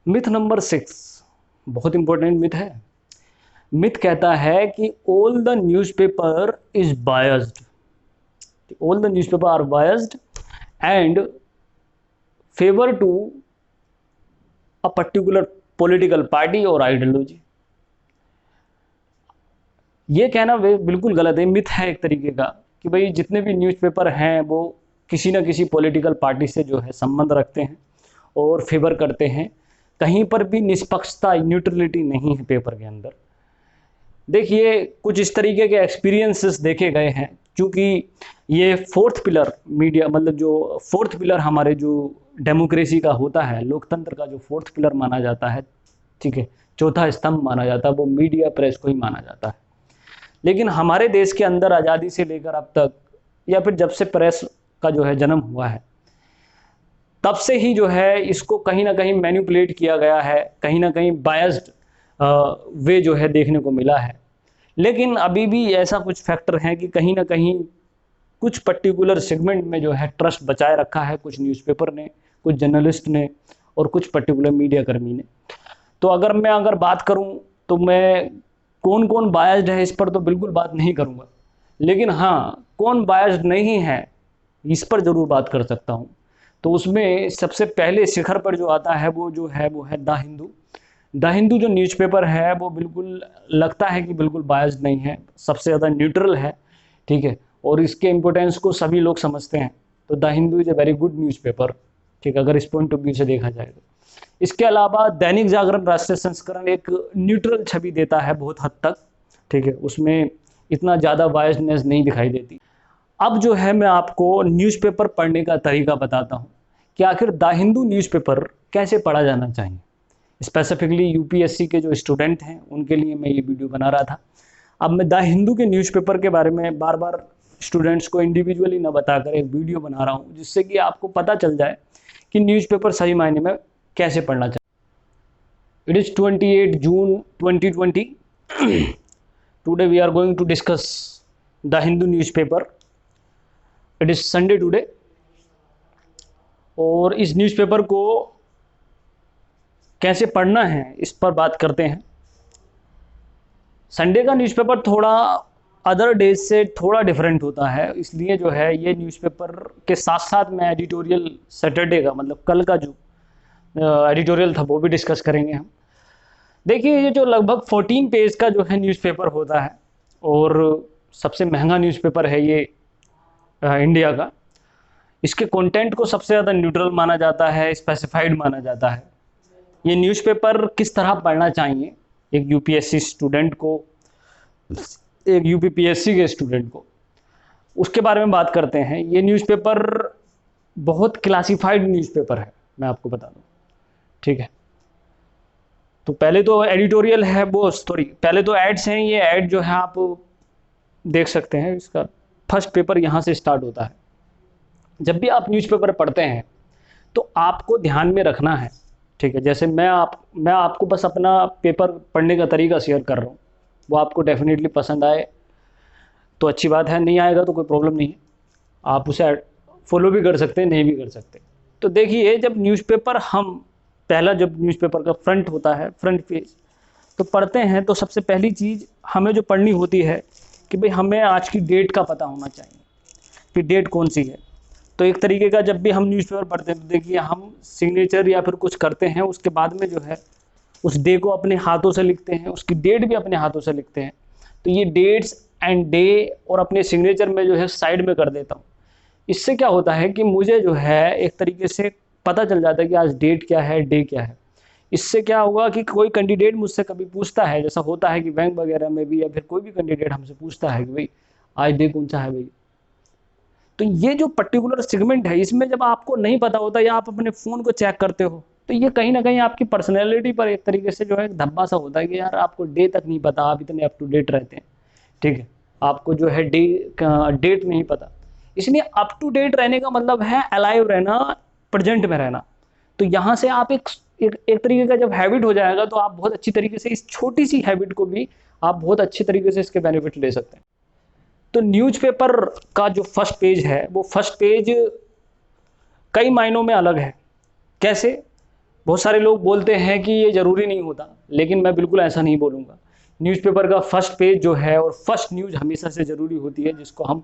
मिथ नंबर 6 बहुत इंपॉर्टेंट मिथ है। मिथ कहता है कि all the newspaper is biased, all the newspaper are biased and favour to a particular political party और आइडियोलॉजी। ये कहना बिल्कुल गलत है, मिथ है एक तरीके का कि भाई जितने भी न्यूज़पेपर हैं वो किसी न किसी पॉलिटिकल पार्टी से जो है संबंध रखते हैं और फेवर करते हैं। कहीं पर भी निष्पक्षता, न्यूट्रलिटी नहीं है पेपर के अंदर। देखिए, कुछ इस तरीके के एक्सपीरियंसेस देखे गए हैं, क्योंकि ये फोर्थ पिलर मीडिया, मतलब जो फोर्थ पिलर हमारे जो डेमोक्रेसी का होता है, लोकतंत्र का जो फोर्थ पिलर माना जाता है, ठीक है, चौथा स्तंभ माना जाता है, वो मीडिया प्रेस को ही माना जाता है। लेकिन हमारे देश के अंदर आज़ादी से लेकर अब तक, या फिर जब से प्रेस का जो है जन्म हुआ है, तब से ही जो है इसको कहीं ना कहीं मैनिपुलेट किया गया है, कहीं ना कहीं बायस्ड वे जो है देखने को मिला है। लेकिन अभी भी ऐसा कुछ फैक्टर है कि कहीं ना कहीं कुछ पर्टिकुलर सेगमेंट में जो है ट्रस्ट बचाए रखा है, कुछ न्यूज़पेपर ने, कुछ जर्नलिस्ट ने और कुछ पर्टिकुलर मीडिया कर्मी ने। तो अगर बात करूं तो मैं कौन कौन बायस्ड है इस पर तो बिल्कुल बात नहीं करूंगा, लेकिन हाँ, कौन बायस्ड नहीं है इस पर ज़रूर बात कर सकता हूँ। तो उसमें सबसे पहले शिखर पर जो आता है वो है द हिंदू। द हिंदू जो न्यूज़पेपर है वो बिल्कुल लगता है कि बिल्कुल बायस्ड नहीं है, सबसे ज़्यादा न्यूट्रल है, ठीक है, और इसके इम्पोर्टेंस को सभी लोग समझते हैं। तो the Hindu is a very good newspaper, ठीक है, अगर इस पॉइंट ऑफ व्यू से देखा जाए तो। इसके अलावा दैनिक जागरण राष्ट्रीय संस्करण एक न्यूट्रल छवि देता है बहुत हद तक, ठीक है, उसमें इतना ज़्यादा बायस्डनेस नहीं दिखाई देती। अब जो है मैं आपको न्यूज़पेपर पढ़ने का तरीका बताता हूँ कि आखिर द हिंदू न्यूज़पेपर कैसे पढ़ा जाना चाहिए। स्पेसिफिकली यूपीएससी के जो स्टूडेंट हैं उनके लिए मैं ये वीडियो बना रहा था। अब मैं द हिंदू के न्यूज़पेपर के बारे में बार बार स्टूडेंट्स को इंडिविजुअली न बताकर एक वीडियो बना रहा हूँ, जिससे कि आपको पता चल जाए कि न्यूज़पेपर सही मायने में कैसे पढ़ना चाहिए। It is 28 June 2020। Today we are going to discuss the Hindu newspaper. It is Sunday today, और इस न्यूज़पेपर को कैसे पढ़ना है इस पर बात करते हैं। संडे का न्यूज़पेपर थोड़ा अदर डेज से थोड़ा डिफरेंट होता है, इसलिए जो है ये न्यूज़पेपर के साथ साथ मैं एडिटोरियल सैटरडे का, मतलब कल का जो एडिटोरियल था वो भी डिस्कस करेंगे हम। देखिए, ये जो लगभग 14 पेज का जो है न्यूज़पेपर होता है, और सबसे महंगा न्यूज़पेपर है ये इंडिया का, इसके कंटेंट को सबसे ज़्यादा न्यूट्रल माना जाता है, स्पेसिफाइड माना जाता है। ये न्यूज़पेपर किस तरह पढ़ना चाहिए एक यूपीएससी स्टूडेंट को, एक यूपीपीएससी के स्टूडेंट को, उसके बारे में बात करते हैं। ये न्यूज़पेपर बहुत क्लासिफाइड न्यूज़पेपर है, मैं आपको बता दूं, ठीक है। तो पहले तो एडिटोरियल है, वो सॉरी पहले तो एड्स हैं। ये एड जो है आप देख सकते हैं, इसका फर्स्ट पेपर यहाँ से स्टार्ट होता है। जब भी आप न्यूज़पेपर पढ़ते हैं तो आपको ध्यान में रखना है, ठीक है। जैसे मैं आपको बस अपना पेपर पढ़ने का तरीका शेयर कर रहा हूँ, वो आपको डेफिनेटली पसंद आए तो अच्छी बात है, नहीं आएगा तो कोई प्रॉब्लम नहीं है, आप उसे फॉलो भी कर सकते हैं, नहीं भी कर सकते। तो देखिए, जब न्यूज़पेपर हम पहला जब न्यूज़पेपर का फ्रंट होता है, फ्रंट पेज तो पढ़ते हैं, तो सबसे पहली चीज़ हमें जो पढ़नी होती है कि भाई हमें आज की डेट का पता होना चाहिए कि डेट कौन सी है। तो एक तरीके का जब भी हम न्यूज़पेपर पढ़ते हैं तो देखिए, हम सिग्नेचर या फिर कुछ करते हैं, उसके बाद में जो है उस डे को अपने हाथों से लिखते हैं, उसकी डेट भी अपने हाथों से लिखते हैं। तो ये डेट्स एंड डे और अपने सिग्नेचर में जो है साइड में कर देता हूँ। इससे क्या होता है कि मुझे जो है एक तरीके से पता चल जाता है कि आज डेट क्या है, डे क्या है। इससे क्या होगा कि कोई कैंडिडेट मुझसे कभी पूछता है, जैसा होता है कि बैंक वगैरह में भी, या फिर कोई भी कैंडिडेट हमसे पूछता है कि भाई आज डे कौन सा है भाई, तो ये जो पर्टिकुलर सेगमेंट है, इसमें जब आपको नहीं पता होता या आप अपने फ़ोन को चेक करते हो, तो ये कहीं ना कहीं आपकी पर्सनैलिटी पर एक तरीके से जो है धब्बा सा होता है कि यार आपको डे तक नहीं पता, आप इतने अप टू डेट रहते हैं, ठीक है, आपको जो है डेट नहीं पता। इसलिए अप टू डेट रहने का मतलब है अलाइव रहना, प्रेजेंट में रहना। तो यहाँ से आप एक तरीके का जब हैबिट हो जाएगा तो आप बहुत अच्छी तरीके से इस छोटी सी हैबिट को भी आप बहुत अच्छी तरीके से इसके बेनिफिट ले सकते हैं। तो न्यूज़पेपर का जो फर्स्ट पेज है, वो फर्स्ट पेज कई मायनों में अलग है। कैसे? बहुत सारे लोग बोलते हैं कि ये ज़रूरी नहीं होता, लेकिन मैं बिल्कुल ऐसा नहीं बोलूँगा। न्यूज़पेपर का फर्स्ट पेज जो है और फर्स्ट न्यूज़ हमेशा से ज़रूरी होती है, जिसको हम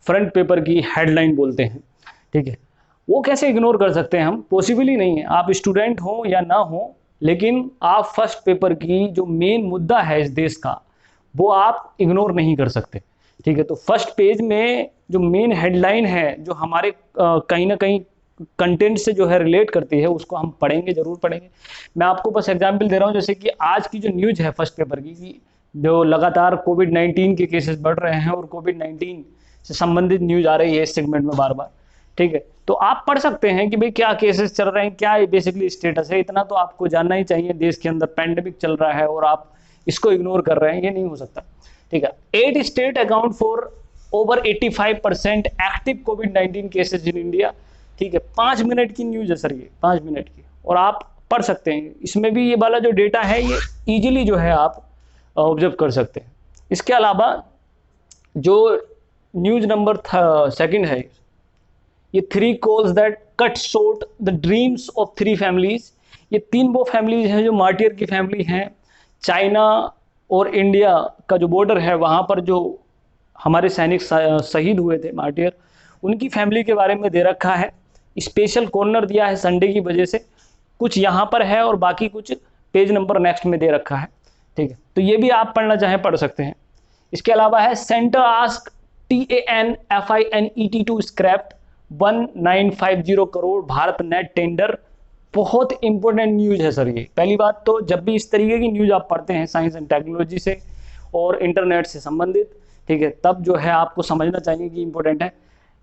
फ्रंट पेपर की हेडलाइन बोलते हैं, ठीक है। वो कैसे इग्नोर कर सकते हैं हम? पॉसिबल ही नहीं है। आप स्टूडेंट हो या ना हो, लेकिन आप फर्स्ट पेपर की जो मेन मुद्दा है इस देश का, वो आप इग्नोर नहीं कर सकते, ठीक है। तो फर्स्ट पेज में जो मेन हेडलाइन है, जो हमारे कहीं ना कहीं कंटेंट से जो है रिलेट करती है, उसको हम पढ़ेंगे, जरूर पढ़ेंगे। मैं आपको बस एग्जांपल दे रहा हूँ, जैसे कि आज की जो न्यूज़ है फर्स्ट पेपर की, कि जो लगातार कोविड-19 के केसेस बढ़ रहे हैं और कोविड-19 से संबंधित न्यूज़ आ रही है इस सेगमेंट में बार बार, ठीक है। तो आप पढ़ सकते हैं कि भाई क्या केसेस चल रहे हैं, क्या बेसिकली स्टेटस है। इतना तो आपको जानना ही चाहिए, देश के अंदर पैंडेमिक चल रहा है और आप इसको इग्नोर कर रहे हैं, ये नहीं हो सकता, ठीक है। 8 state account for over 85% active covid cases in India, ठीक है। 5 मिनट की न्यूज़ है सर, ये 5 मिनट की, और आप पढ़ सकते हैं। इसमें भी ये वाला जो डेटा है ये इजीली जो है आप ऑब्जर्व कर सकते हैं। इसके अलावा जो न्यूज़ नंबर सेकंड है, ये 3 calls that cut short the dreams of 3 families. ये 3 वो फैमिलीज हैं जो मार्टियर की फैमिली हैं। चाइना और इंडिया का जो बॉर्डर है, वहाँ पर जो हमारे सैनिक शहीद हुए थे, मार्टियर, उनकी फैमिली के बारे में दे रखा है। स्पेशल कॉर्नर दिया है संडे की वजह से, कुछ यहाँ पर है और बाकी कुछ पेज नंबर नेक्स्ट में दे रखा है, ठीक है। तो ये भी आप पढ़ना चाहें पढ़ सकते हैं। इसके अलावा है centre ask TANFINET to scrap 1950 crore BharatNet tender. बहुत इंपॉर्टेंट न्यूज़ है सर ये। पहली बात तो जब भी इस तरीके की न्यूज़ आप पढ़ते हैं साइंस एंड टेक्नोलॉजी से और इंटरनेट से संबंधित, ठीक है, तब जो है आपको समझना चाहिए कि इंपॉर्टेंट है।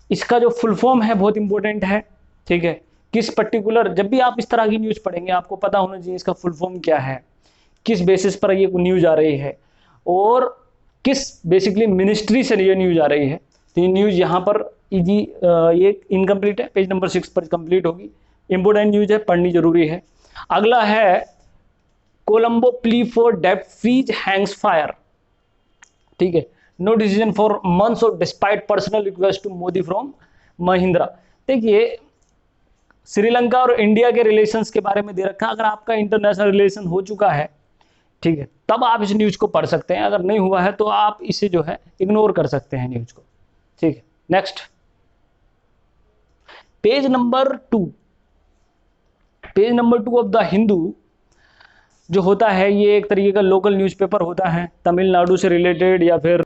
इसका जो फुल फॉर्म है बहुत इंपॉर्टेंट है, ठीक है। किस पर्टिकुलर, जब भी आप इस तरह की न्यूज़ पढ़ेंगे आपको पता होना चाहिए इसका फुल फॉर्म क्या है, किस बेसिस पर ये न्यूज़ आ रही है और किस बेसिकली मिनिस्ट्री से ये न्यूज़ आ रही है। तो ये न्यूज़ यहाँ पर ये इनकम्प्लीट है, पेज नंबर 6 पर कंप्लीट होगी। इंपॉर्टेंट न्यूज़ है, पढ़नी जरूरी है। अगला है कोलंबो प्ली फॉर डेब्ट फ्रीज हैंग्स फायर, ठीक है। नो डिसीजन फॉर मंथ्स और despite personal request to Modi from Mahinda. देखिए, श्रीलंका और इंडिया के रिलेशंस के बारे में दे रखा है। अगर आपका इंटरनेशनल रिलेशन हो चुका है, ठीक है, तब आप इस न्यूज़ को पढ़ सकते हैं। अगर नहीं हुआ है तो आप इसे जो है इग्नोर कर सकते हैं न्यूज़ को, ठीक है। Next, page number 2, page number 2 of the Hindu जो होता है, ये एक तरीके का लोकल न्यूज़पेपर होता है, तमिलनाडु से रिलेटेड या फिर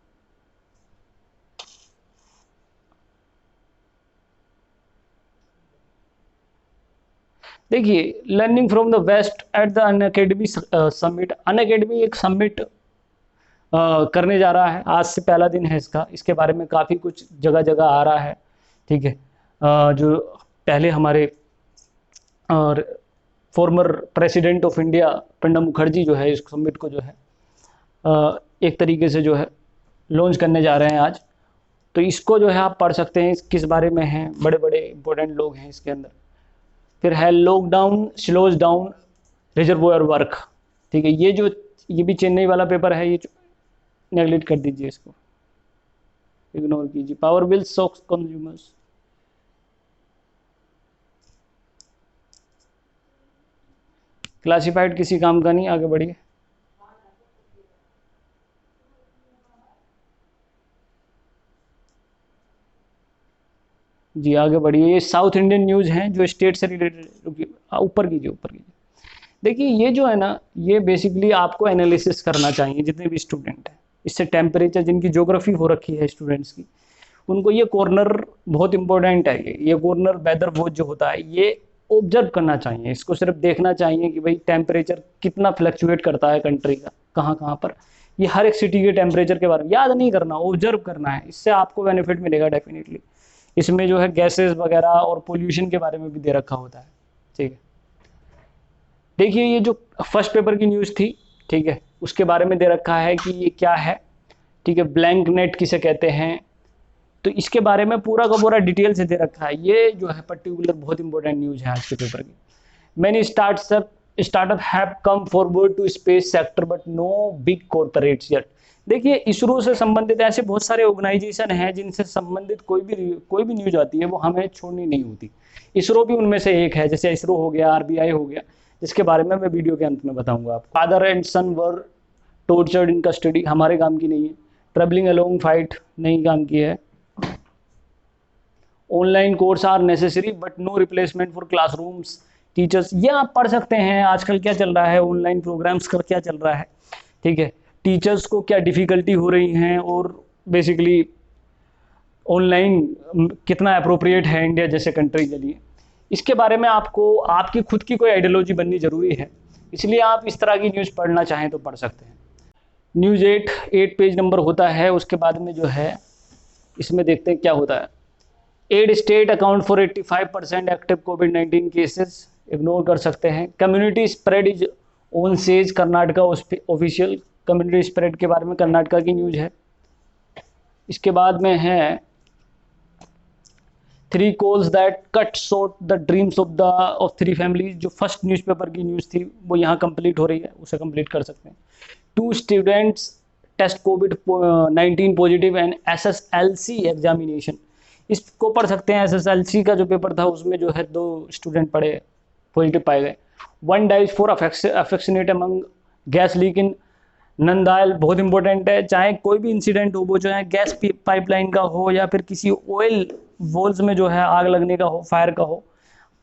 देखिए, learning from the west at the Unacademy summit. Unacademy एक समिट करने जा रहा है, आज से पहला दिन है इसका। इसके बारे में काफ़ी कुछ जगह जगह आ रहा है, ठीक है। जो पहले हमारे और former president of India Pranab Mukherjee जो है इस समिट को जो है एक तरीके से जो है लॉन्च करने जा रहे हैं आज। तो इसको जो है आप पढ़ सकते हैं, किस बारे में है, बड़े बड़े इंपॉर्टेंट लोग हैं इसके अंदर। फिर है lockdown slows down reservoir work, ठीक है। ये भी चेन्नई वाला पेपर है, ये नेगलेक्ट कर दीजिए, इसको इग्नोर कीजिए। Power bill shocks consumers, classified किसी काम का नहीं, आगे बढ़िए। जी आगे बढ़िए। ये साउथ इंडियन न्यूज़ हैं जो स्टेट से रिलेटेड। ऊपर कीजिए, ऊपर कीजिए। देखिए ये जो है ना, ये बेसिकली आपको एनालिसिस करना चाहिए जितने भी स्टूडेंट हैं। इससे टेम्परेचर, जिनकी ज्योग्राफी हो रखी है स्टूडेंट्स की, उनको ये कॉर्नर बहुत इंपॉर्टेंट है। ये कॉर्नर वेदर वॉच जो होता है, ये ऑब्जर्व करना चाहिए। इसको सिर्फ देखना चाहिए कि भाई टेम्परेचर कितना फ्लक्चुएट करता है कंट्री का, कहाँ कहाँ पर। ये हर एक सिटी के टेम्परेचर के बारे में याद नहीं करना, ऑब्जर्व करना है। इससे आपको बेनिफिट मिलेगा डेफिनेटली। इसमें जो है गैसेस वगैरह और पोल्यूशन के बारे में भी दे रखा होता है, ठीक है। देखिए ये जो फर्स्ट पेपर की न्यूज़ थी, ठीक है, उसके बारे में दे रखा है कि ये क्या है, ठीक है। ब्लैंक नेट किसे कहते हैं, तो इसके बारे में पूरा का पूरा डिटेल से दे रखा है। ये जो है पर्टिकुलर बहुत इंपॉर्टेंट न्यूज़ है आज के पेपर की। Many startup have come forward to space sector but no big corporates yet. देखिए इसरो से संबंधित ऐसे बहुत सारे ऑर्गेनाइजेशन हैं जिनसे संबंधित कोई भी न्यूज आती है वो हमें छोड़नी नहीं होती। इसरो भी उनमें से एक है। जैसे इसरो हो गया, आरबीआई हो गया, जिसके बारे में मैं वीडियो के अंत में बताऊंगा आपको। Father and son were tortured in custody, हमारे काम की नहीं है। ट्रेवलिंग अलोंग फाइट नहीं काम की है। Online course are necessary but no replacement for classrooms teachers. ये आप पढ़ सकते हैं आजकल क्या चल रहा है, ऑनलाइन प्रोग्राम्स का क्या चल रहा है, ठीक है। टीचर्स को क्या डिफ़िकल्टी हो रही हैं और बेसिकली ऑनलाइन कितना अप्रोप्रिएट है इंडिया जैसे कंट्री के लिए। इसके बारे में आपको आपकी खुद की कोई आइडियोलॉजी बननी ज़रूरी है, इसलिए आप इस तरह की न्यूज़ पढ़ना चाहें तो पढ़ सकते हैं। न्यूज़ 8 पेज नंबर होता है। उसके बाद में जो है इसमें देखते हैं क्या होता है। 8 state account for 85% active covid cases, ignore कर सकते हैं। Community spread is on says, Karnataka official community spread के बारे में कर्नाटका की न्यूज़ है। इसके बाद में है 3 calls that cut short the dreams of 3 families. जो फर्स्ट न्यूज़पेपर की न्यूज़ थी वो यहाँ कंप्लीट हो रही है, उसे कंप्लीट कर सकते हैं। 2 स्टूडेंट्स टेस्ट कोविड-19 पॉजिटिव एंड SSLC एग्जामिनेशन, इसको पढ़ सकते हैं। SSLC का जो पेपर था उसमें जो है 2 स्टूडेंट पढ़े पॉजिटिव पाए गए। 1 dies four affectionate among gas leak in Nandyal, बहुत इंपॉर्टेंट है। चाहे कोई भी इंसिडेंट हो, वो चाहे गैस पाइपलाइन का हो या फिर किसी ऑयल वॉल्स में जो है आग लगने का हो, फायर का हो,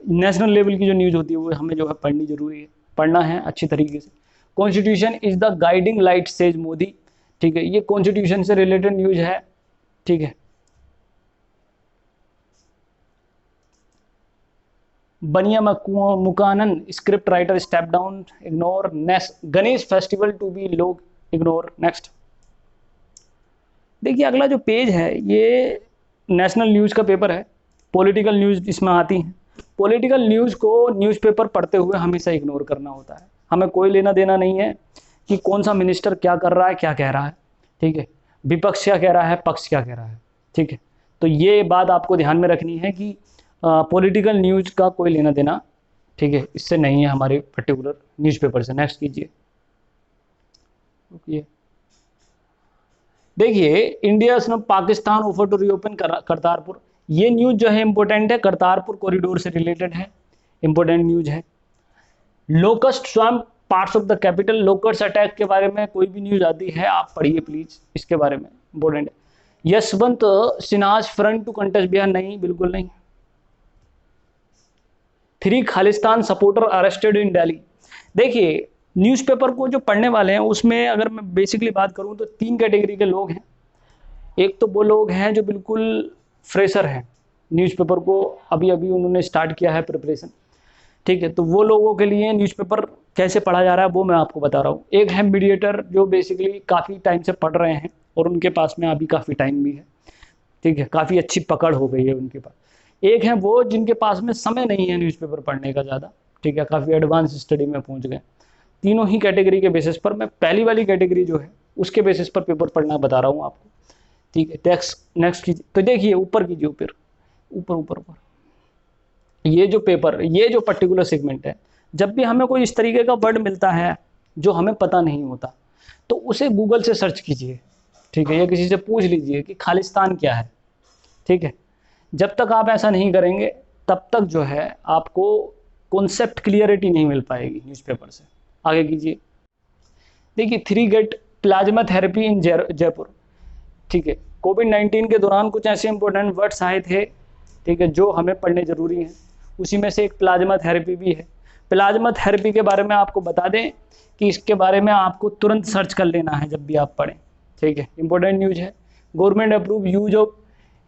नेशनल लेवल की जो न्यूज़ होती है वो हमें जो है पढ़नी जरूरी है, पढ़ना है अच्छी तरीके से। Constitution is the guiding light says Modi, ठीक है। ये कॉन्स्टिट्यूशन से रिलेटेड न्यूज़ है, ठीक है। बनिया मुकानन script writer step down, ignore. Next Ganesh festival to be लोग, इग्नोर। नेक्स्ट देखिए अगला जो पेज है ये नेशनल न्यूज़ का पेपर है। पॉलिटिकल न्यूज़ इसमें आती हैं। पॉलिटिकल न्यूज़ को न्यूज़पेपर पढ़ते हुए हमेशा इग्नोर करना होता है। हमें कोई लेना देना नहीं है कि कौन सा मिनिस्टर क्या कर रहा है, क्या कह रहा है, ठीक है। विपक्ष क्या कह रहा है, पक्ष क्या कह रहा है, ठीक है। तो ये बात आपको ध्यान में रखनी है कि पॉलिटिकल न्यूज़ का कोई लेना देना, ठीक है, इससे नहीं है हमारे पर्टिकुलर न्यूज़पेपर से। नेक्स्ट कीजिए। ओके देखिए इंडिया ने Pakistan offer to reopen Kartarpur, ये न्यूज़ जो है इंपॉर्टेंट है, करतारपुर कॉरिडोर से रिलेटेड है, इंपॉर्टेंट न्यूज़ है। Locust swarm parts of the capital, locust attack के बारे में कोई भी न्यूज़ आती है आप पढ़िए प्लीज, इसके बारे में इंपॉर्टेंट है। Yashwant Sinha's front to contest Bihar, नहीं बिल्कुल नहीं। 3 Khalistan supporter arrested in Delhi. देखिए न्यूज़पेपर को जो पढ़ने वाले हैं उसमें अगर मैं बेसिकली बात करूं तो 3 कैटेगरी के लोग हैं। एक तो वो लोग हैं जो बिल्कुल फ्रेशर हैं, न्यूज़पेपर को अभी अभी उन्होंने स्टार्ट किया है प्रिपरेशन। ठीक है, तो वो लोगों के लिए न्यूज़पेपर कैसे पढ़ा जा रहा है वो मैं आपको बता रहा हूँ। एक है मीडिएटर जो बेसिकली काफ़ी टाइम से पढ़ रहे हैं और उनके पास में अभी काफ़ी टाइम भी है, ठीक है, काफ़ी अच्छी पकड़ हो गई है उनके पास। एक है वो जिनके पास में समय नहीं है न्यूज़पेपर पढ़ने का ज़्यादा, ठीक है, काफ़ी एडवांस स्टडी में पहुँच गए। तीनों ही कैटेगरी के बेसिस पर मैं पहली वाली कैटेगरी जो है उसके बेसिस पर पेपर पढ़ना बता रहा हूँ आपको, ठीक है। नेक्स्ट कीजिए, तो देखिए ऊपर कीजिए, ऊपर ऊपर ऊपर ऊपर ये जो पेपर, ये जो पर्टिकुलर सेगमेंट है, जब भी हमें कोई इस तरीके का वर्ड मिलता है जो हमें पता नहीं होता तो उसे गूगल से सर्च कीजिए, ठीक है, या किसी से पूछ लीजिए कि खालिस्तान क्या है, ठीक है। जब तक आप ऐसा नहीं करेंगे तब तक जो है आपको कॉन्सेप्ट क्लियरिटी नहीं मिल पाएगी न्यूज़पेपर से। आगे कीजिए, देखिए 3 गेट प्लाज्मा थेरेपी इन जयपुर, ठीक है। कोविड-19 के दौरान कुछ ऐसे इंपॉर्टेंट वर्ड्स आए थे, ठीक है, जो हमें पढ़ने ज़रूरी हैं। उसी में से एक प्लाज्मा थेरेपी भी है। प्लाज्मा थेरेपी के बारे में आपको बता दें कि इसके बारे में आपको तुरंत सर्च कर लेना है जब भी आप पढ़ें, ठीक है, इंपॉर्टेंट न्यूज़ है। Government approve use of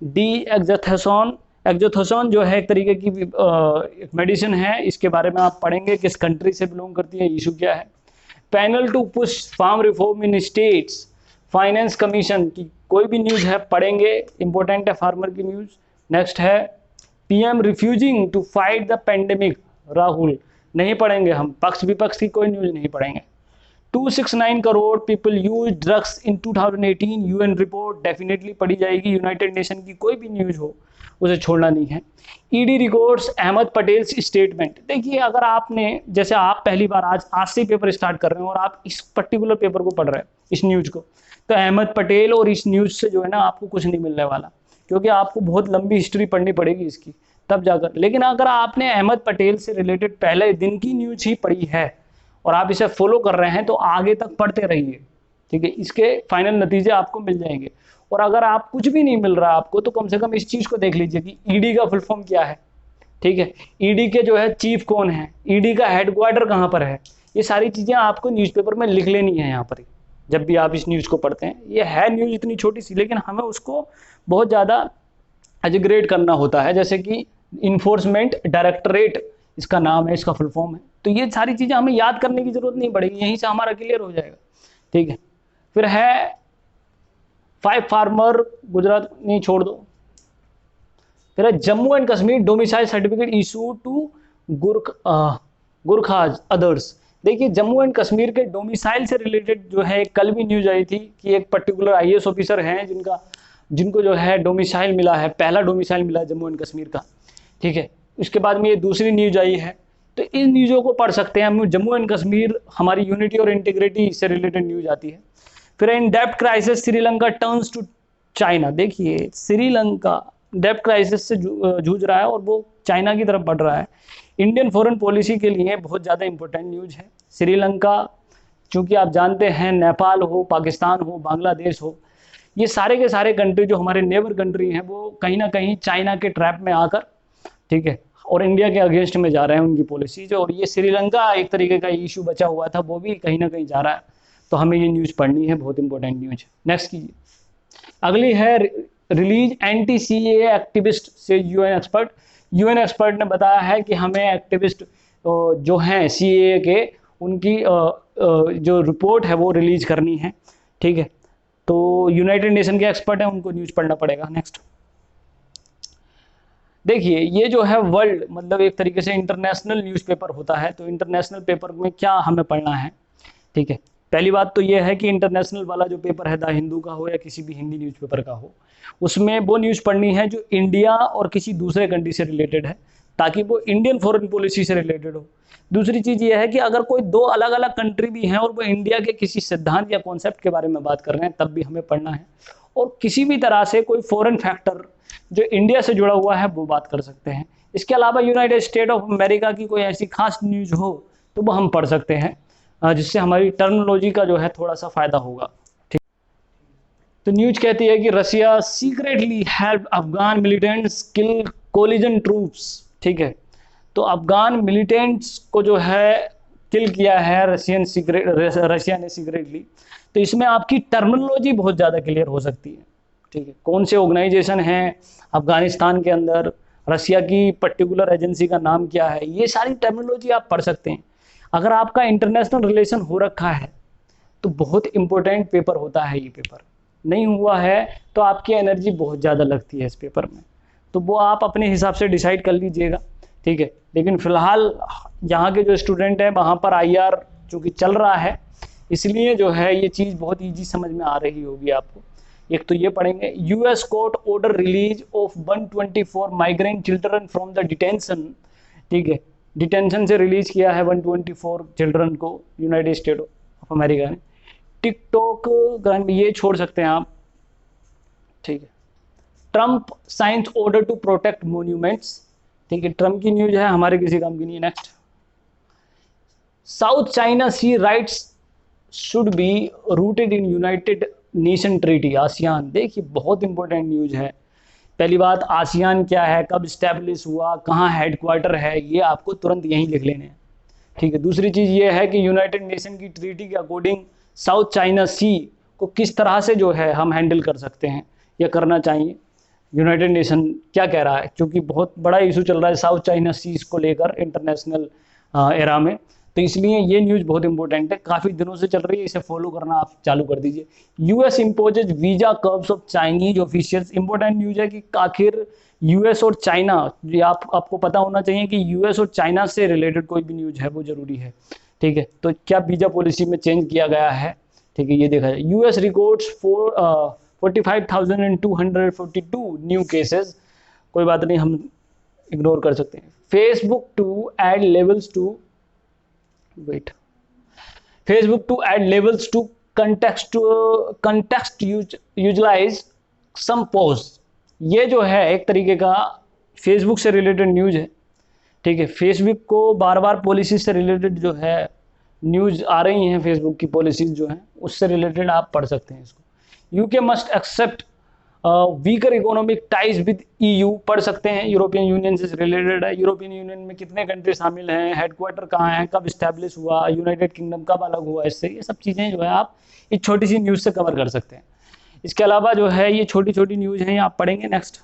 dexamethasone. Dexamethasone जो है एक तरीके की एक मेडिसिन है, इसके बारे में आप पढ़ेंगे, किस कंट्री से बिलोंग करती है, इशू क्या है। Panel to push farm reform in states, finance commission की कोई भी न्यूज़ है पढ़ेंगे, इंपॉर्टेंट है फार्मर की न्यूज़। नेक्स्ट है PM refusing to fight the pandemic, Rahul, नहीं पढ़ेंगे हम, पक्ष विपक्ष की कोई न्यूज़ नहीं पढ़ेंगे। 269 crore people use drugs in 2018, UN report definitely पढ़ी जाएगी। यूनाइटेड नेशन की कोई भी न्यूज़ हो उसे छोड़ना नहीं है। ED records Ahmed Patel statement. देखिए अगर आपने, जैसे आप पहली बार आज से पेपर स्टार्ट कर रहे हैं और आप इस पर्टिकुलर पेपर को पढ़ रहे हैं, इस न्यूज़ को, तो अहमद पटेल और इस न्यूज़ से जो है ना आपको कुछ नहीं मिलने वाला, क्योंकि आपको बहुत लंबी हिस्ट्री पढ़नी पड़ेगी इसकी तब जाकर। लेकिन अगर आपने अहमद पटेल से रिलेटेड पहले दिन की न्यूज़ ही पढ़ी है और आप इसे फॉलो कर रहे हैं तो आगे तक पढ़ते रहिए, ठीक है, इसके फाइनल नतीजे आपको मिल जाएंगे। और अगर आप कुछ भी नहीं मिल रहा आपको तो कम से कम इस चीज़ को देख लीजिए कि ईडी का फुल फॉर्म क्या है, ठीक है, ईडी के जो है चीफ कौन है, ईडी का हेडक्वार्टर कहाँ पर है, ये सारी चीज़ें आपको न्यूज़पेपर में लिख लेनी है यहाँ पर जब भी आप इस न्यूज़ को पढ़ते हैं। ये है न्यूज़ इतनी छोटी सी, लेकिन हमें उसको बहुत ज़्यादा एजुग्रेट करना होता है, जैसे कि इन्फोर्समेंट डायरेक्टरेट इसका नाम है, इसका फुल फॉर्म है। तो ये सारी चीज़ें हमें याद करने की ज़रूरत नहीं पड़ेगी, यहीं से हमारा क्लियर हो जाएगा, ठीक है। फिर है 5 फार्मर गुजरात, नहीं छोड़ दो। फिर है Jammu and Kashmir domicile certificate issue to Gurkhas others. देखिए जम्मू एंड कश्मीर के डोमिसाइल से रिलेटेड जो है कल भी न्यूज़ आई थी कि एक पर्टिकुलर आईएएस ऑफिसर हैं जिनको जो है डोमिसाइल मिला है, पहला डोमिसाइल मिला है जम्मू एंड कश्मीर का, ठीक है। उसके बाद में ये दूसरी न्यूज़ आई है, तो इन न्यूज़ों को पढ़ सकते हैं हम। जम्मू एंड कश्मीर हमारी यूनिटी और इंटीग्रिटी से रिलेटेड न्यूज़ आती है। फिर इन डेप्ट crisis Sri Lanka turns to China. देखिए श्रीलंका डेप्ट क्राइसिस से जूझ रहा है और वो चाइना की तरफ बढ़ रहा है। इंडियन फॉरेन पॉलिसी के लिए बहुत ज़्यादा इंपॉर्टेंट न्यूज़ है। श्रीलंका, चूँकि आप जानते हैं नेपाल हो, पाकिस्तान हो, बांग्लादेश हो, ये सारे के सारे कंट्री जो हमारे नेबर कंट्री हैं वो कहीं ना कहीं चाइना के ट्रैप में आकर, ठीक है, और इंडिया के अगेंस्ट में जा रहे हैं उनकी पॉलिसीज। और ये श्रीलंका एक तरीके का इशू बचा हुआ था, वो भी कहीं ना कहीं जा रहा है, तो हमें ये न्यूज़ पढ़नी है, बहुत इंपॉर्टेंट न्यूज़ है। नेक्स्ट कीजिए, अगली है रिलीज एंटी सीएए एक्टिविस्ट से यूएन एक्सपर्ट। यूएन एक्सपर्ट ने बताया है कि हमें एक्टिविस्ट जो हैं सीएए के, उनकी जो रिपोर्ट है वो रिलीज करनी है, ठीक है। तो यूनाइटेड नेशन के एक्सपर्ट हैं, उनको न्यूज़ पढ़ना पड़ेगा। नेक्स्ट देखिए, ये जो है वर्ल्ड, मतलब एक तरीके से इंटरनेशनल न्यूज़पेपर होता है, तो इंटरनेशनल पेपर में क्या हमें पढ़ना है, ठीक है। पहली बात तो ये है कि इंटरनेशनल वाला जो पेपर है, द हिंदू का हो या किसी भी हिंदी न्यूज़पेपर का हो, उसमें वो न्यूज़ पढ़नी है जो इंडिया और किसी दूसरे कंट्री से रिलेटेड है, ताकि वो इंडियन फॉरेन पॉलिसी से रिलेटेड हो। दूसरी चीज़ ये है कि अगर कोई दो अलग अलग कंट्री भी हैं और वो इंडिया के किसी सिद्धांत या कॉन्सेप्ट के बारे में बात कर रहे हैं, तब भी हमें पढ़ना है। और किसी भी तरह से कोई फॉरेन फैक्टर जो इंडिया से जुड़ा हुआ है वो बात कर सकते हैं। इसके अलावा यूनाइटेड स्टेट ऑफ अमेरिका की कोई ऐसी खास न्यूज़ हो तो वो हम पढ़ सकते हैं, जिससे हमारी टर्मिनोलॉजी का जो है थोड़ा सा फ़ायदा होगा, ठीक। तो न्यूज़ कहती है कि रसिया सीक्रेटली हेल्प अफगान मिलिटेंट्स किल कोलिजन ट्रूप्स, ठीक है। तो अफगान मिलिटेंट्स को जो है किल किया है रशिया ने सीक्रेटली। तो इसमें आपकी टर्मिनोलॉजी बहुत ज़्यादा क्लियर हो सकती है, ठीक है। कौन से ऑर्गेनाइजेशन हैं अफगानिस्तान के अंदर, रसिया की पर्टिकुलर एजेंसी का नाम क्या है, ये सारी टर्मिनोलॉजी आप पढ़ सकते हैं। अगर आपका इंटरनेशनल रिलेशन हो रखा है तो बहुत इंपॉर्टेंट पेपर होता है ये पेपर। नहीं हुआ है तो आपकी एनर्जी बहुत ज़्यादा लगती है इस पेपर में, तो वो आप अपने हिसाब से डिसाइड कर लीजिएगा, ठीक है। लेकिन फिलहाल यहाँ के जो स्टूडेंट हैं वहाँ पर आईआर चूँकि चल रहा है, इसलिए जो है ये चीज़ बहुत ईजी समझ में आ रही होगी आपको। एक तो ये पढ़ेंगे, US court order release of 124 migrant children from the detention, ठीक है, डिटेंशन से रिलीज किया है 124 चिल्ड्रन को यूनाइटेड स्टेट ऑफ अमेरिका ने। टिकटॉक ये छोड़ सकते हैं आप, ठीक है। Trump signs order to protect monuments, ठीक है, ट्रंप की न्यूज है, हमारे किसी काम की नहीं है। Next, South China Sea rights should be rooted in United Nation treaty, ASEAN. देखिए बहुत इंपॉर्टेंट न्यूज है। पहली बात, आसियान क्या है, कब स्टैब्लिश हुआ, कहाँ हेडक्वार्टर है, ये आपको तुरंत यहीं लिख लेने हैं, ठीक है। दूसरी चीज़ ये है कि यूनाइटेड नेशन की ट्रीटी के अकॉर्डिंग साउथ चाइना सी को किस तरह से जो है हम हैंडल कर सकते हैं या करना चाहिए, यूनाइटेड नेशन क्या कह रहा है, क्योंकि बहुत बड़ा इशू चल रहा है साउथ चाइना सीज को लेकर इंटरनेशनल एरा में, तो इसलिए ये न्यूज़ बहुत इंपॉर्टेंट है, काफ़ी दिनों से चल रही है, इसे फॉलो करना आप चालू कर दीजिए। US imposes visa curves of Chinese officials, important news है कि आखिर यूएस और चाइना, ये आपको पता होना चाहिए कि यूएस और चाइना से रिलेटेड कोई भी न्यूज़ है वो जरूरी है, ठीक है। तो क्या वीजा पॉलिसी में चेंज किया गया है, ठीक है, ये देखा जाए। यूएस रिकॉर्ड्स 45,242 न्यू केसेस, कोई बात नहीं, हम इग्नोर कर सकते हैं। Facebook to add labels to Facebook to add levels to context utilize some posts, ये जो है एक तरीके का फेसबुक से रिलेटेड न्यूज है, ठीक है। फेसबुक को बार बार पॉलिसी से रिलेटेड जो है न्यूज आ रही हैं, फेसबुक की पॉलिसीज जो हैं उससे रिलेटेड आप पढ़ सकते हैं इसको। UK must accept weaker economic ties with EU, पढ़ सकते हैं, यूरोपियन यूनियन से रिलेटेड है। यूरोपियन यूनियन में कितने कंट्री शामिल हैं, हेडक्वार्टर कहाँ है, कब इस्टेब्लिश हुआ, यूनाइटेड किंगडम कब अलग हुआ इससे, ये सब चीज़ें जो है आप इस छोटी सी न्यूज़ से कवर कर सकते हैं। इसके अलावा जो है ये छोटी छोटी न्यूज़ हैं, आप पढ़ेंगे। नेक्स्ट,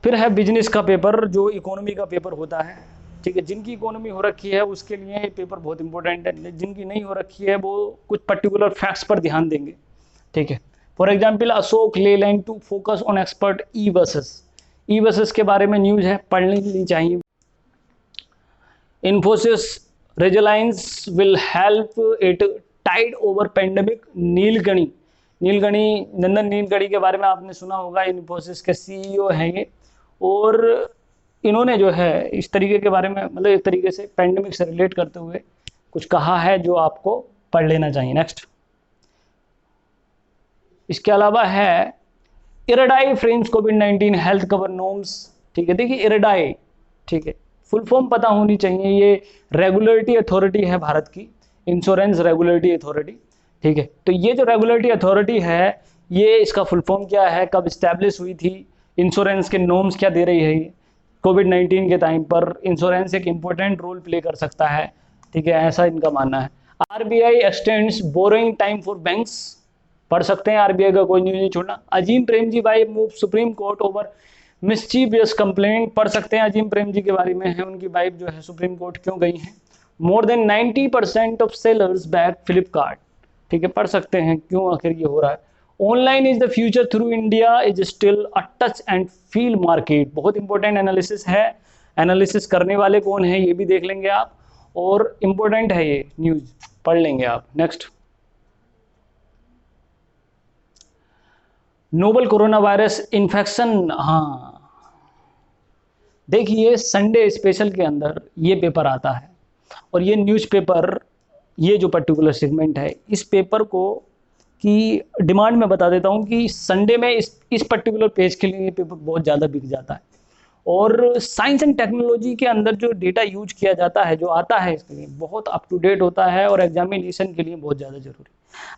फिर है बिजनेस का पेपर, जो इकोनॉमी का पेपर होता है, ठीक है। जिनकी इकोनॉमी हो रखी है उसके लिए ये पेपर बहुत इंपॉर्टेंट है, जिनकी नहीं हो रखी है वो कुछ पर्टिकुलर फैक्ट्स पर ध्यान देंगे, ठीक है। For example, Ashok Leyland to focus on expert e buses, e buses के बारे में न्यूज़ है, पढ़नी चाहिए। Infosys resilience will help it tide over pandemic, Nilekani, Nandan Nilekani के बारे में आपने सुना होगा, इन्फोसिस के सीईओ हैं ये, और इन्होंने जो है इस तरीके के बारे में, मतलब एक तरीके से पेंडेमिक से रिलेट करते हुए कुछ कहा है जो आपको पढ़ लेना चाहिए। नेक्स्ट, इसके अलावा है इरेडाई फ्रेम्स कोविड-19 हेल्थ कवर नॉर्म्स, ठीक है। देखिए इरेडाई, ठीक है, फुल फॉर्म पता होनी चाहिए, ये रेगुलेटरी अथॉरिटी है भारत की, इंश्योरेंस रेगुलेटरी अथॉरिटी, ठीक है। तो ये जो रेगुलेटरी अथॉरिटी है, ये इसका फुल फॉर्म क्या है, कब इस्टेब्लिश हुई थी, इंश्योरेंस के नॉर्म्स क्या दे रही है ये, कोविड-19 के टाइम पर इंश्योरेंस एक इंपॉर्टेंट रोल प्ले कर सकता है, ठीक है, ऐसा इनका मानना है। RBI extends borrowing time for banks, पढ़ सकते हैं, आरबीआई का कोई न्यूज नहीं छोड़ना। Azim Premji wife move Supreme Court over mischievous complaint, पढ़ सकते हैं, अजीम प्रेमजी के बारे में है, उनकी वाइफ जो है सुप्रीम कोर्ट क्यों गई हैं। More than 90% of sellers back Flipkart, ठीक है, पढ़ सकते हैं क्यों आखिर ये हो रहा है। Online is the future through India is still a touch and feel market, बहुत इंपॉर्टेंट एनालिसिस है, एनालिसिस करने वाले कौन है ये भी देख लेंगे आप, और इंपॉर्टेंट है ये न्यूज, पढ़ लेंगे आप। Next, novel corona virus infection, हाँ देखिए संडे स्पेशल के अंदर ये पेपर आता है, और ये न्यूज़पेपर, ये जो पर्टिकुलर सेगमेंट है, इस पेपर को की डिमांड में बता देता हूँ कि संडे में इस पर्टिकुलर पेज के लिए ये पेपर बहुत ज़्यादा बिक जाता है, और साइंस एंड टेक्नोलॉजी के अंदर जो डेटा यूज किया जाता है, जो आता है इसके लिए बहुत अप टू डेट होता है, और एग्जामिनेशन के लिए बहुत ज़्यादा जरूरी।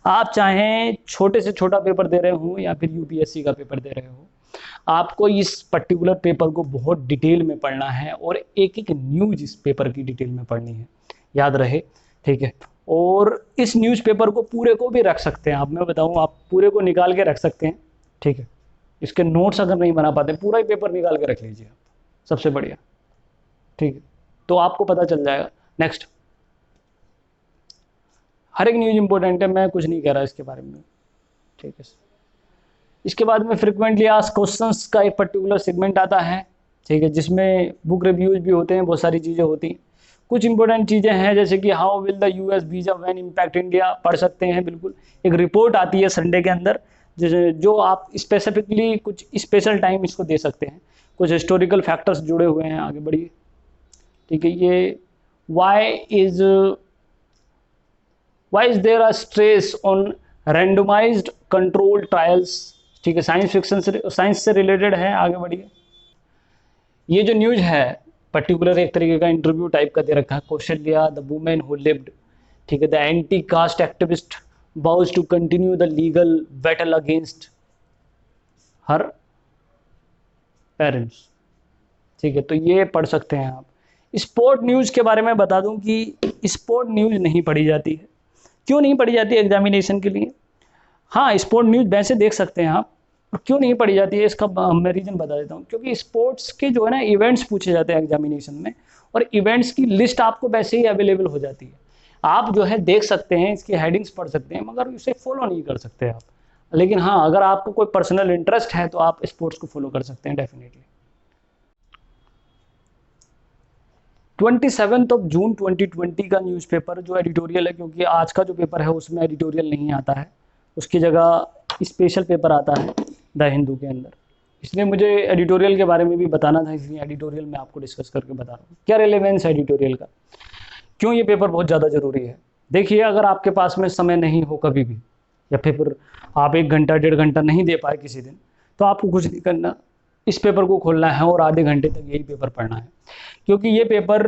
आप चाहें छोटे से छोटा पेपर दे रहे हो या फिर यूपीएससी का पेपर दे रहे हो, आपको इस पर्टिकुलर पेपर को बहुत डिटेल में पढ़ना है, और एक एक न्यूज इस पेपर की डिटेल में पढ़नी है, याद रहे, ठीक है। और इस न्यूज़पेपर को पूरे को भी रख सकते हैं आप, मैं बताऊं, आप पूरे को निकाल के रख सकते हैं, ठीक है। इसके नोट्स अगर नहीं बना पाते, पूरा ही पेपर निकाल के रख लीजिए आप, सबसे बढ़िया, ठीक है, तो आपको पता चल जाएगा। नेक्स्ट, हर एक न्यूज़ इंपॉर्टेंट है, मैं कुछ नहीं कह रहा इसके बारे में, ठीक है। इसके बाद में फ्रिक्वेंटली आस्क्ड क्वेश्चंस का एक पर्टिकुलर सेगमेंट आता है, ठीक है, जिसमें बुक रिव्यूज भी होते हैं, बहुत सारी चीज़ें होती हैं। कुछ इंपॉर्टेंट चीज़ें हैं जैसे कि how will the US visa when impact India, पढ़ सकते हैं बिल्कुल। एक रिपोर्ट आती है संडे के अंदर, जो आप स्पेसिफिकली कुछ स्पेशल टाइम इसको दे सकते हैं, कुछ हिस्टोरिकल फैक्टर्स जुड़े हुए हैं। आगे बढ़िए, ठीक है। ये why is there a stress on randomised control trials, ठीक है, साइंस फिक्शन से, साइंस से रिलेटेड है। आगे बढ़िए, ये जो न्यूज़ है पर्टिकुलर एक तरीके का इंटरव्यू टाइप का दे रखा है। क्वेश्चन लिया, द वुमेन हु लिव्ड, ठीक है, the anti cast activist vows to continue the legal battle against her parents, ठीक है, तो ये पढ़ सकते हैं आप। स्पोर्ट न्यूज़ के बारे में बता दूं कि स्पोर्ट न्यूज़ नहीं पढ़ी जाती है। क्यों नहीं पढ़ी जाती है एग्जामिनेशन के लिए? हाँ, स्पोर्ट न्यूज़ वैसे देख सकते हैं आप, और क्यों नहीं पढ़ी जाती है इसका मैं रीज़न बता देता हूँ। क्योंकि स्पोर्ट्स के जो है ना इवेंट्स पूछे जाते हैं एग्जामिनेशन में, और इवेंट्स की लिस्ट आपको वैसे ही अवेलेबल हो जाती है। आप जो है देख सकते हैं, इसकी हेडिंग्स पढ़ सकते हैं, मगर उसे फॉलो नहीं कर सकते आप। लेकिन हाँ, अगर आपको कोई पर्सनल इंटरेस्ट है तो आप स्पोर्ट्स को फॉलो कर सकते हैं डेफिनेटली। 27 जून 2020 का न्यूज़पेपर जो एडिटोरियल है, क्योंकि आज का जो पेपर है उसमें एडिटोरियल नहीं आता है, उसकी जगह स्पेशल पेपर आता है द हिंदू के अंदर, इसलिए मुझे एडिटोरियल के बारे में भी बताना था, इसलिए एडिटोरियल में आपको डिस्कस करके बता रहा हूँ। क्या रिलेवेंस है एडिटोरियल का, क्यों ये पेपर बहुत ज़्यादा ज़रूरी है। देखिए, अगर आपके पास में समय नहीं हो कभी भी, या पेपर आप 1 घंटा 1.5 घंटा नहीं दे पाए किसी दिन, तो आपको कुछ नहीं करना, इस पेपर को खोलना है और आधे घंटे तक यही पेपर पढ़ना है, क्योंकि ये पेपर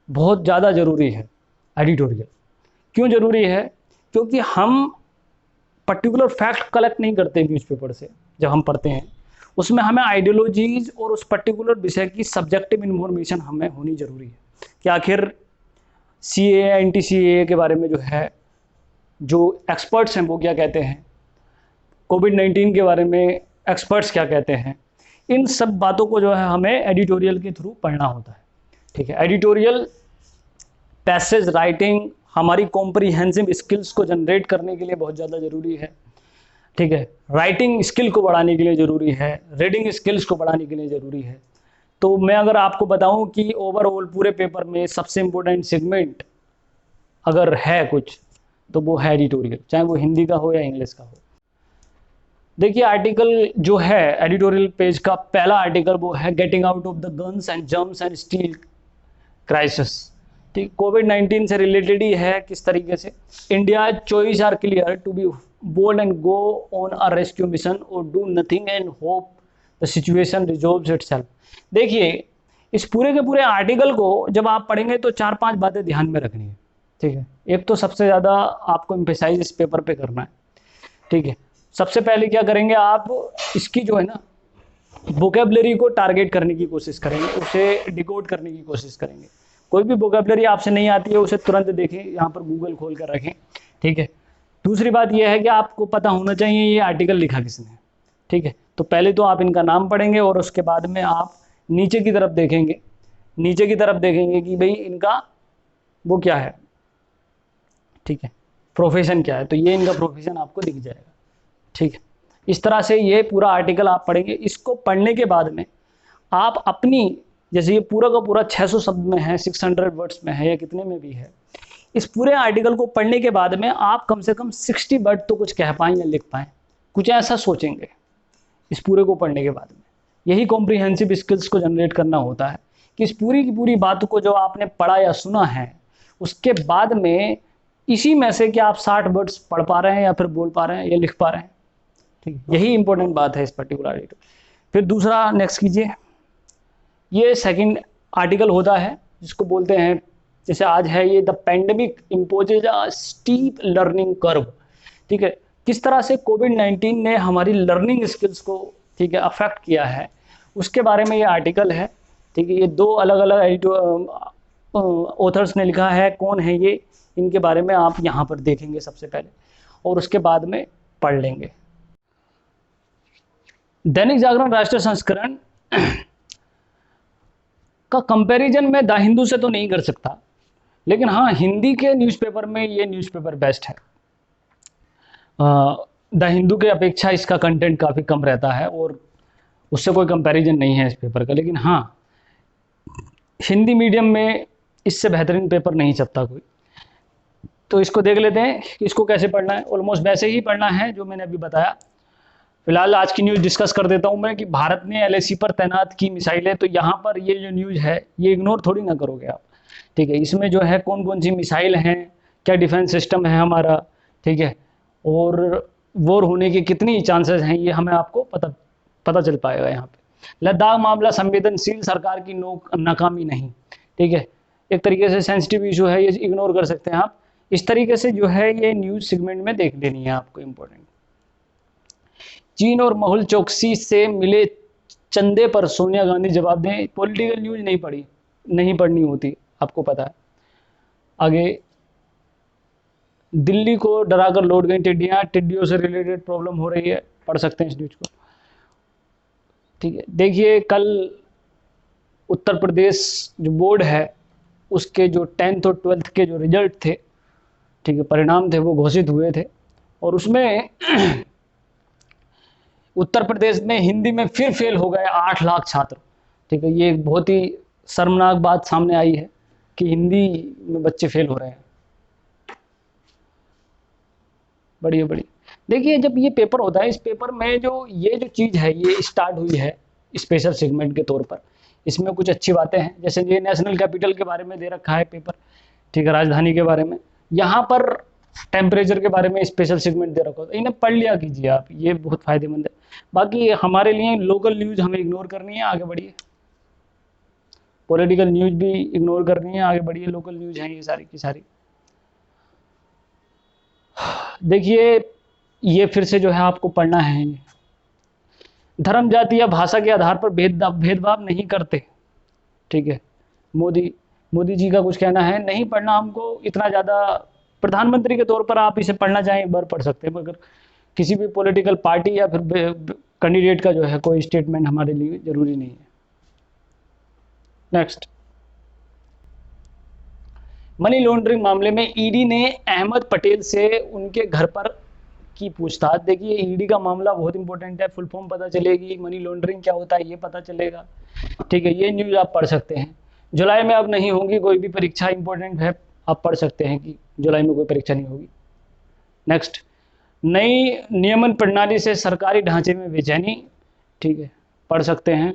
बहुत ज़्यादा ज़रूरी है। एडिटोरियल क्यों ज़रूरी है? क्योंकि हम पर्टिकुलर फैक्ट कलेक्ट नहीं करते न्यूज़पेपर से, जब हम पढ़ते हैं उसमें हमें आइडियोलॉजीज और उस पर्टिकुलर विषय की सब्जेक्टिव इन्फॉर्मेशन हमें होनी ज़रूरी है कि आखिर CAA एंटी CAA के बारे में जो है, जो एक्सपर्ट्स हैं वो क्या कहते हैं, कोविड-19 के बारे में एक्सपर्ट्स क्या कहते हैं, इन सब बातों को जो है हमें एडिटोरियल के थ्रू पढ़ना होता है, ठीक है। एडिटोरियल पैसेज राइटिंग हमारी कॉम्प्रिहेंसिव स्किल्स को जनरेट करने के लिए बहुत ज़्यादा ज़रूरी है, ठीक है। राइटिंग स्किल को बढ़ाने के लिए ज़रूरी है, रीडिंग स्किल्स को बढ़ाने के लिए ज़रूरी है। तो मैं अगर आपको बताऊं कि ओवरऑल पूरे पेपर में सबसे इम्पोर्टेंट सेगमेंट अगर है कुछ, तो वो है एडिटोरियल, चाहे वो हिंदी का हो या इंग्लिश का हो। देखिए, आर्टिकल जो है एडिटोरियल पेज का पहला आर्टिकल वो है getting out of the guns and germs and steel crisis, ठीक, कोविड-19 से रिलेटेड ही है। किस तरीके से India choice are clear to be bold and go on a rescue mission और do nothing and hope the situation resolves itself. देखिए, इस पूरे के पूरे आर्टिकल को जब आप पढ़ेंगे तो 4-5 बातें ध्यान में रखनी है, ठीक है। एक तो सबसे ज़्यादा आपको एम्फेसाइज इस पेपर पे करना है, ठीक है। सबसे पहले क्या करेंगे आप, इसकी जो है ना वोकेबलरी को टारगेट करने की कोशिश करेंगे, उसे डिकोड करने की कोशिश करेंगे। कोई भी वोकेबलरी आपसे नहीं आती है उसे तुरंत देखें, यहाँ पर गूगल खोल कर रखें, ठीक है। दूसरी बात यह है कि आपको पता होना चाहिए ये आर्टिकल लिखा किसने है, ठीक है। तो पहले तो आप इनका नाम पढ़ेंगे और उसके बाद में आप नीचे की तरफ देखेंगे, नीचे की तरफ देखेंगे कि भाई इनका वो क्या है, ठीक है, प्रोफेशन क्या है, तो ये इनका प्रोफेशन आपको दिख जाएगा, ठीक है। इस तरह से ये पूरा आर्टिकल आप पढ़ेंगे। इसको पढ़ने के बाद में आप अपनी, जैसे ये पूरा का पूरा 600 शब्द में है, 600 वर्ड्स में है या कितने में भी है, इस पूरे आर्टिकल को पढ़ने के बाद में आप कम से कम 60 वर्ड तो कुछ कह पाएँ या लिख पाएँ, कुछ ऐसा सोचेंगे इस पूरे को पढ़ने के बाद में। यही कॉम्प्रिहेंसिव स्किल्स को जनरेट करना होता है कि इस पूरी की पूरी बात को जो आपने पढ़ा या सुना है, उसके बाद में इसी में से कि आप 60 वर्ड्स पढ़ पा रहे हैं या फिर बोल पा रहे हैं या लिख पा रहे हैं, ठीक है। यही इंपॉर्टेंट बात है इस पर्टिकुलर आर्टिकल। फिर दूसरा नेक्स्ट कीजिए, ये सेकंड आर्टिकल होता है जिसको बोलते हैं, जैसे आज है ये, the pandemic imposes a steep learning curve, ठीक है। किस तरह से कोविड-19 ने हमारी लर्निंग स्किल्स को, ठीक है, अफेक्ट किया है, उसके बारे में ये आर्टिकल है, ठीक है। ये 2 अलग अलग ऑथर्स ने लिखा है, कौन है ये, इनके बारे में आप यहाँ पर देखेंगे सबसे पहले और उसके बाद में पढ़ लेंगे। दैनिक जागरण राष्ट्रीय संस्करण का कंपैरिजन मैं द हिंदू से तो नहीं कर सकता, लेकिन हाँ हिंदी के न्यूज़पेपर में ये न्यूज़पेपर बेस्ट है। द हिंदू के अपेक्षा इसका कंटेंट काफ़ी कम रहता है और उससे कोई कंपैरिजन नहीं है इस पेपर का, लेकिन हाँ हिंदी मीडियम में इससे बेहतरीन पेपर नहीं छपता कोई। तो इसको देख लेते हैं कि इसको कैसे पढ़ना है। ऑलमोस्ट वैसे ही पढ़ना है जो मैंने अभी बताया। फिलहाल आज की न्यूज़ डिस्कस कर देता हूं मैं कि भारत ने एलएसी पर तैनात की मिसाइलें। तो यहाँ पर ये जो न्यूज़ है ये इग्नोर थोड़ी ना करोगे आप, ठीक है। इसमें जो है कौन कौन सी मिसाइल हैं, क्या डिफेंस सिस्टम है हमारा, ठीक है, और वॉर होने के कितनी चांसेस हैं, ये हमें आपको पता पता चल पाएगा यहाँ पे। लद्दाख मामला संवेदनशील, सरकार की नाकामी नहीं, ठीक है। एक तरीके से सेंसिटिव इशू है, ये इग्नोर कर सकते हैं आप। इस तरीके से जो है ये न्यूज़ सेगमेंट में देख लेनी है आपको इम्पोर्टेंट। चीन और मेहुल चोकसी से मिले चंदे पर सोनिया गांधी जवाब दें। पॉलिटिकल न्यूज़ नहीं पढ़ी, नहीं पढ़नी होती, आपको पता है। आगे, दिल्ली को डराकर लौट गई टिड्डियां, टिड्डियों से रिलेटेड प्रॉब्लम हो रही है, पढ़ सकते हैं इस न्यूज़ को, ठीक है। देखिए कल उत्तर प्रदेश जो बोर्ड है उसके जो 10th और 12th के जो रिजल्ट थे, ठीक है, परिणाम थे, वो घोषित हुए थे। और उसमें उत्तर प्रदेश में हिंदी में फिर फेल हो गए 8 लाख छात्र, ठीक है। ये एक बहुत ही शर्मनाक बात सामने आई है कि हिंदी में बच्चे फेल हो रहे हैं। बढ़िया बढ़िया। देखिए जब ये पेपर होता है, इस पेपर में जो ये जो चीज़ है ये स्टार्ट हुई है स्पेशल सेगमेंट के तौर पर। इसमें कुछ अच्छी बातें हैं, जैसे ये नेशनल कैपिटल के बारे में दे रखा है पेपर, ठीक है, राजधानी के बारे में। यहाँ पर टेम्परेचर के बारे में स्पेशल सेगमेंट दे रखा हो, तो इन्हें पढ़ लिया कीजिए आप, ये बहुत फायदेमंद है। बाकी हमारे लिए लोकल न्यूज़ हमें इग्नोर करनी है, आगे बढ़िए। पॉलिटिकल न्यूज़ भी इग्नोर करनी है, आगे बढ़िए। लोकल न्यूज़ हैं ये सारी की सारी। देखिए ये फिर से जो है आपको पढ़ना है। धर्म, जाति या भाषा के आधार पर भेदभाव नहीं करते, ठीक है। मोदी मोदी जी का कुछ कहना है, नहीं पढ़ना हमको इतना ज़्यादा। प्रधानमंत्री के तौर पर आप इसे पढ़ना चाहें एक बार पढ़ सकते हैं, मगर किसी भी पॉलिटिकल पार्टी या फिर कैंडिडेट का जो है कोई स्टेटमेंट हमारे लिए ज़रूरी नहीं है। नेक्स्ट, मनी लॉन्ड्रिंग मामले में ईडी ने अहमद पटेल से उनके घर पर की पूछताछ। देखिए ईडी का मामला बहुत इंपॉर्टेंट है, फुल फॉर्म पता चलेगी, मनी लॉन्ड्रिंग क्या होता है ये पता चलेगा, ठीक है। ये न्यूज़ आप पढ़ सकते हैं। जुलाई में अब नहीं होंगी कोई भी परीक्षा, इंपॉर्टेंट है, आप पढ़ सकते हैं कि जुलाई में कोई परीक्षा नहीं होगी। नेक्स्ट, नई नियमन प्रणाली से सरकारी ढांचे में बेचैनी, ठीक है, पढ़ सकते हैं।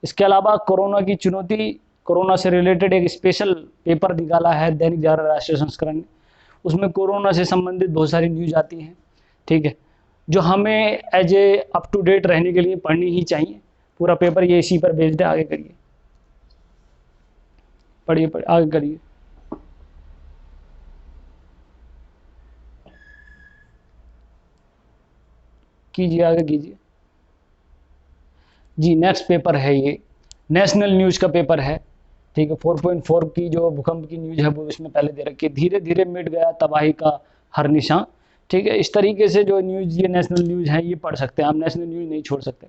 इसके अलावा कोरोना की चुनौती, कोरोना से रिलेटेड एक स्पेशल पेपर निकाला है दैनिक जागरण राष्ट्रीय संस्करण ने। उसमें कोरोना से संबंधित बहुत सारी न्यूज़ आती हैं, ठीक है, जो हमें as a up to date रहने के लिए पढ़नी ही चाहिए। पूरा पेपर ये इसी पर बेस्ड है। आगे करिए, पढ़िए पढ़िए, आगे करिए। कीजिए, आगे कीजिए जी। नेक्स्ट पेपर है ये नेशनल न्यूज़ का पेपर है, ठीक है। 4.4 की जो भूकंप की न्यूज़ है वो इसमें पहले दे रखी है। धीरे धीरे मिट गया तबाही का हर निशान, ठीक है। इस तरीके से जो न्यूज़, ये नेशनल न्यूज़ है, ये पढ़ सकते हैं आप, नेशनल न्यूज़ नहीं छोड़ सकते,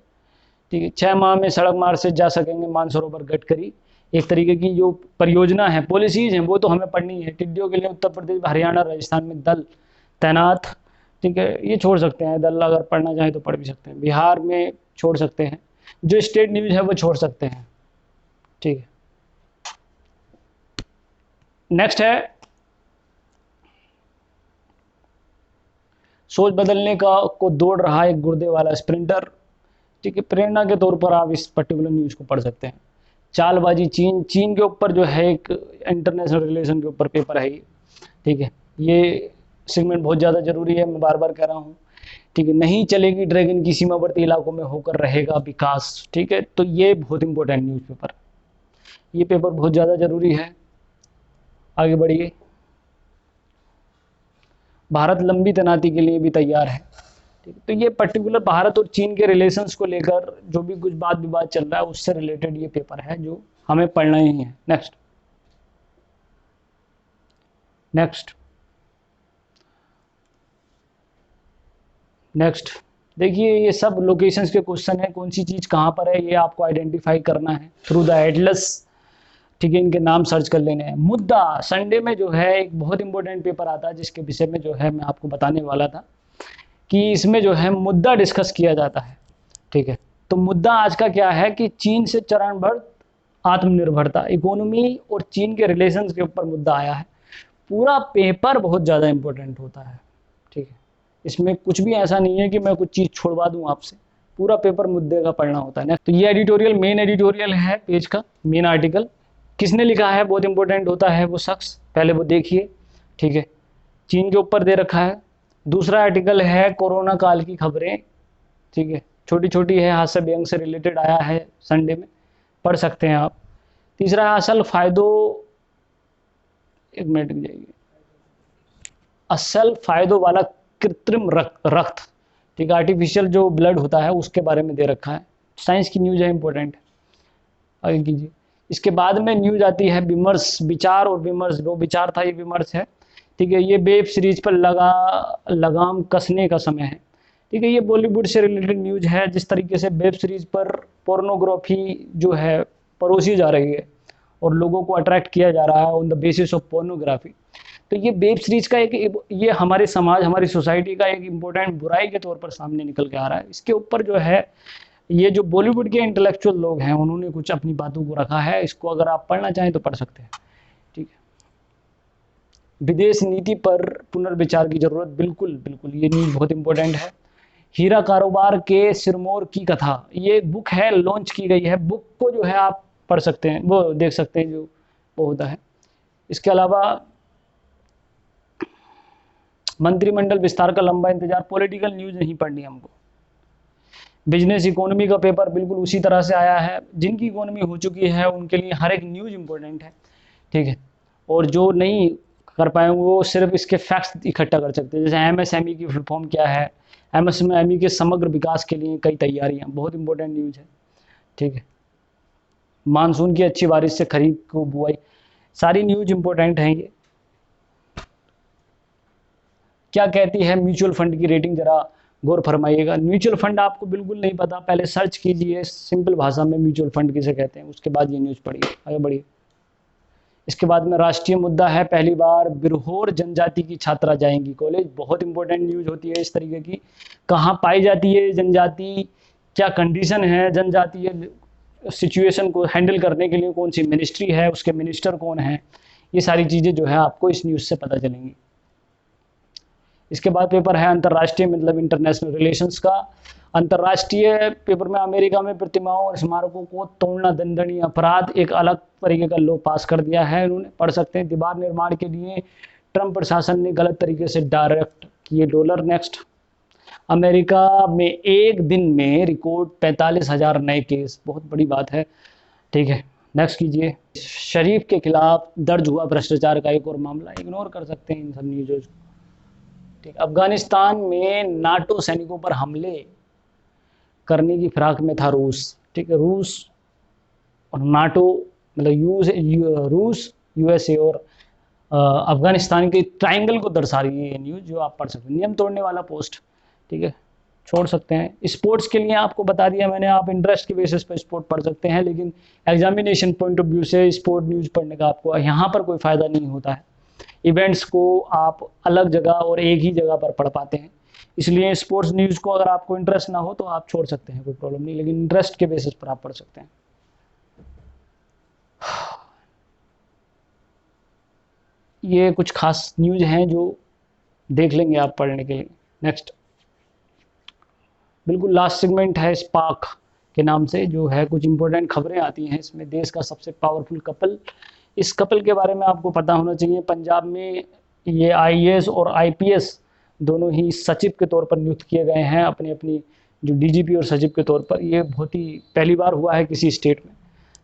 ठीक है। 6 माह में सड़क मार्ग से जा सकेंगे मानसरोवर गडकरी। एक तरीके की जो परियोजना है, पॉलिसीज़ हैं, वो तो हमें पढ़नी है। टिड्डियों के लिए उत्तर प्रदेश, हरियाणा, राजस्थान में दल तैनात, ठीक है, ये छोड़ सकते हैं। दल अगर पढ़ना चाहें तो पढ़ भी सकते हैं। बिहार में छोड़ सकते हैं, जो स्टेट न्यूज़ है वो छोड़ सकते हैं, ठीक है। नेक्स्ट है, सोच बदलने का को दौड़ रहा एक गुर्दे वाला स्प्रिंटर, ठीक है। प्रेरणा के तौर पर आप इस पर्टिकुलर न्यूज़ को पढ़ सकते हैं। चालबाजी, चीन, चीन के ऊपर जो है एक इंटरनेशनल रिलेशन के ऊपर पेपर है ये, ठीक है। ये सेगमेंट बहुत ज़्यादा जरूरी है, मैं बार बार कह रहा हूँ, ठीक है। नहीं चलेगी ड्रैगन की सीमावर्ती इलाकों में होकर रहेगा विकास, ठीक है। तो ये बहुत इंपॉर्टेंट न्यूज़ पेपर, ये पेपर बहुत ज़्यादा जरूरी है। आगे बढ़िए। भारत लंबी तैनाती के लिए भी तैयार है, ठीक है। तो ये पर्टिकुलर भारत और चीन के रिलेशंस को लेकर जो भी कुछ बात विवाद चल रहा है उससे रिलेटेड ये पेपर है जो हमें पढ़ना ही है। नेक्स्ट, नेक्स्ट, नेक्स्ट, देखिए ये सब लोकेशंस के क्वेश्चन है, कौन सी चीज़ कहाँ पर है ये आपको आइडेंटिफाई करना है थ्रू द एटलस। ठीक है, इनके नाम सर्च कर लेने हैं। मुद्दा संडे में जो है एक बहुत इंपॉर्टेंट पेपर आता है जिसके विषय में जो है मैं आपको बताने वाला था कि इसमें जो है मुद्दा डिस्कस किया जाता है। ठीक है, तो मुद्दा आज का क्या है कि चीन से चरणबद्ध आत्मनिर्भरता, इकोनॉमी और चीन के रिलेशंस के ऊपर मुद्दा आया है। पूरा पेपर बहुत ज़्यादा इंपॉर्टेंट होता है। ठीक है, इसमें कुछ भी ऐसा नहीं है कि मैं कुछ चीज़ छोड़वा दूं आपसे, पूरा पेपर मुद्दे का पढ़ना होता है ना। तो ये एडिटोरियल मेन एडिटोरियल है पेज का, मेन आर्टिकल किसने लिखा है बहुत इंपॉर्टेंट होता है वो शख्स, पहले वो देखिए। ठीक है, चीन के ऊपर दे रखा है। दूसरा आर्टिकल है कोरोना काल की खबरें। ठीक है, छोटी छोटी है, हास्य व्यंग से रिलेटेड आया है संडे में, पढ़ सकते हैं आप। तीसरा है असल फायदों, एक मिनट जाइए, असल फायदों वाला कृत्रिम रक्त। ठीक है, आर्टिफिशियल जो ब्लड होता है उसके बारे में दे रखा है। साइंस की न्यूज़ है, इंपॉर्टेंट। आगे कीजिए। इसके बाद में न्यूज आती है विमर्श, विचार और विमर्श। वो विचार था, ये विमर्श है। ठीक है, ये वेब सीरीज पर लगाम कसने का समय है। ठीक है, ये बॉलीवुड से रिलेटेड न्यूज है, जिस तरीके से वेब सीरीज पर पोर्नोग्राफी जो है परोसी जा रही है और लोगों को अट्रैक्ट किया जा रहा है on the basis of pornography. तो ये वेब सीरीज का ये हमारे समाज, हमारी सोसाइटी का एक इम्पोर्टेंट बुराई के तौर पर सामने निकल के आ रहा है। इसके ऊपर जो है ये जो बॉलीवुड के इंटेलेक्चुअल लोग हैं उन्होंने कुछ अपनी बातों को रखा है। इसको अगर आप पढ़ना चाहें तो पढ़ सकते हैं। ठीक है, विदेश नीति पर पुनर्विचार की जरूरत, बिल्कुल बिल्कुल, ये न्यूज़ बहुत इंपॉर्टेंट है। हीरा कारोबार के सिरमौर की कथा, ये एक बुक है, लॉन्च की गई है। बुक को जो है आप पढ़ सकते हैं, वो देख सकते हैं जो वो होता है। इसके अलावा मंत्रिमंडल विस्तार का लंबा इंतजार, पॉलिटिकल न्यूज़ नहीं पढ़नी हमको। बिजनेस इकोनॉमी का पेपर बिल्कुल उसी तरह से आया है। जिनकी इकोनॉमी हो चुकी है उनके लिए हर एक न्यूज़ इंपॉर्टेंट है। ठीक है, और जो नहीं कर पाए वो सिर्फ इसके फैक्ट्स इकट्ठा कर सकते हैं। जैसे एमएसएमई की फुल फॉर्म क्या है, एमएसएमई के समग्र विकास के लिए कई तैयारियां, बहुत इंपॉर्टेंट न्यूज़ है। ठीक है, मानसून की अच्छी बारिश से खरीफ को बुआई, सारी न्यूज़ इंपॉर्टेंट हैं। ये क्या कहती है म्यूचुअल फंड की रेटिंग, जरा गौर फरमाइएगा। म्यूचुअल फंड आपको बिल्कुल नहीं पता, पहले सर्च कीजिए सिंपल भाषा में म्यूचुअल फंड किसे कहते हैं, उसके बाद ये न्यूज़ पढ़िए, आगे बढ़िए। इसके बाद में राष्ट्रीय मुद्दा है, पहली बार बिरहोर जनजाति की छात्रा जाएंगी कॉलेज। बहुत इंपॉर्टेंट न्यूज़ होती है इस तरीके की। कहाँ पाई जाती है जनजाति, क्या कंडीशन है जनजातीय सिचुएशन को हैंडल करने के लिए, कौन सी मिनिस्ट्री है, उसके मिनिस्टर कौन है, ये सारी चीज़ें जो है आपको इस न्यूज़ से पता चलेंगी। इसके बाद पेपर है अंतर्राष्ट्रीय, मतलब इंटरनेशनल रिलेशंस का। अंतर्राष्ट्रीय पेपर में अमेरिका में प्रतिमाओं और स्मारकों को तोड़ना दंडनीय अपराध, एक अलग तरीके का लॉ पास कर दिया है इन्होंने, पढ़ सकते हैं। दीवार निर्माण के लिए ट्रंप प्रशासन ने गलत तरीके से डायरेक्ट किए डॉलर। नेक्स्ट, अमेरिका में एक दिन में रिकॉर्ड 45,000 नए केस, बहुत बड़ी बात है। ठीक है, नेक्स्ट कीजिए। शरीफ के खिलाफ दर्ज हुआ भ्रष्टाचार का एक और मामला, इग्नोर कर सकते हैं इन सब न्यूज़ों को। ठीक, अफगानिस्तान में नाटो सैनिकों पर हमले करने की फिराक में था रूस। ठीक है, रूस और नाटो, मतलब रूस, यूएसए और अफगानिस्तान के ट्रायंगल को दर्शा रही है ये न्यूज़, जो आप पढ़ सकते हैं। नियम तोड़ने वाला पोस्ट, ठीक है, छोड़ सकते हैं। स्पोर्ट्स के लिए आपको बता दिया मैंने, आप इंटरेस्ट के बेसिस पर स्पोर्ट पढ़ सकते हैं, लेकिन एग्जामिनेशन पॉइंट ऑफ व्यू से स्पोर्ट न्यूज़ पढ़ने का आपको यहाँ पर कोई फ़ायदा नहीं होता है। इवेंट्स को आप अलग जगह और एक ही जगह पर पढ़ पाते हैं, इसलिए स्पोर्ट्स न्यूज़ को अगर आपको इंटरेस्ट ना हो तो आप छोड़ सकते हैं, कोई प्रॉब्लम नहीं, लेकिन इंटरेस्ट के बेसिस पर आप पढ़ सकते हैं। ये कुछ खास न्यूज़ हैं जो देख लेंगे आप पढ़ने के लिए। नेक्स्ट, बिल्कुल लास्ट सेगमेंट है स्पार्क के नाम से, जो है कुछ इंपॉर्टेंट खबरें आती हैं इसमें। देश का सबसे पावरफुल कपल, इस कपल के बारे में आपको पता होना चाहिए। पंजाब में ये आईएएस और आईपीएस दोनों ही सचिव के तौर पर नियुक्त किए गए हैं, अपनी अपनी जो डीजीपी और सचिव के तौर पर। ये बहुत ही पहली बार हुआ है किसी स्टेट में,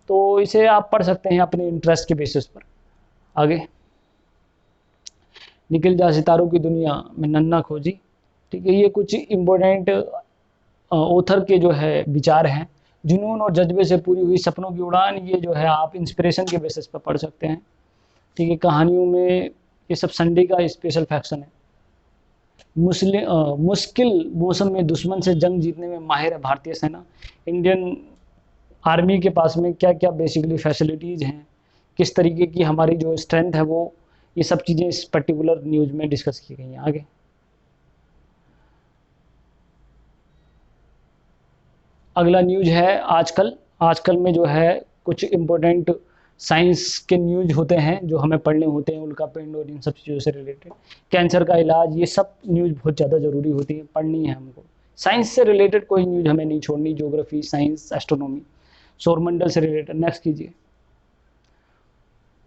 तो इसे आप पढ़ सकते हैं अपने इंटरेस्ट के बेसिस पर। आगे, निकल जा सितारों की दुनिया में नन्ना खोजी। ठीक है, ये कुछ इम्पोर्टेंट ऑथर के जो है विचार हैं। जुनून और जज्बे से पूरी हुई सपनों की उड़ान, ये जो है आप इंस्पिरेशन के बेसिस पर पढ़ सकते हैं। ठीक है, कहानियों में ये सब संडे का स्पेशल फैक्शन है। मुश्किल मौसम में दुश्मन से जंग जीतने में माहिर है भारतीय सेना। इंडियन आर्मी के पास में क्या क्या बेसिकली फैसिलिटीज़ हैं, किस तरीके की हमारी जो स्ट्रेंथ है वो, ये सब चीज़ें इस पर्टिकुलर न्यूज़ में डिस्कस की गई हैं। आगे अगला न्यूज़ है आजकल में जो है कुछ इम्पोर्टेंट साइंस के न्यूज़ होते हैं जो हमें पढ़ने होते हैं, उल्का पिंड और इन सब चीज़ों से रिलेटेड, कैंसर का इलाज, ये सब न्यूज़ बहुत ज़्यादा ज़रूरी होती है, पढ़नी है हमको। साइंस से रिलेटेड कोई न्यूज़ हमें नहीं छोड़नी, ज्योग्राफी, साइंस, एस्ट्रोनॉमी, सौरमंडल से रिलेटेड। नेक्स्ट कीजिए।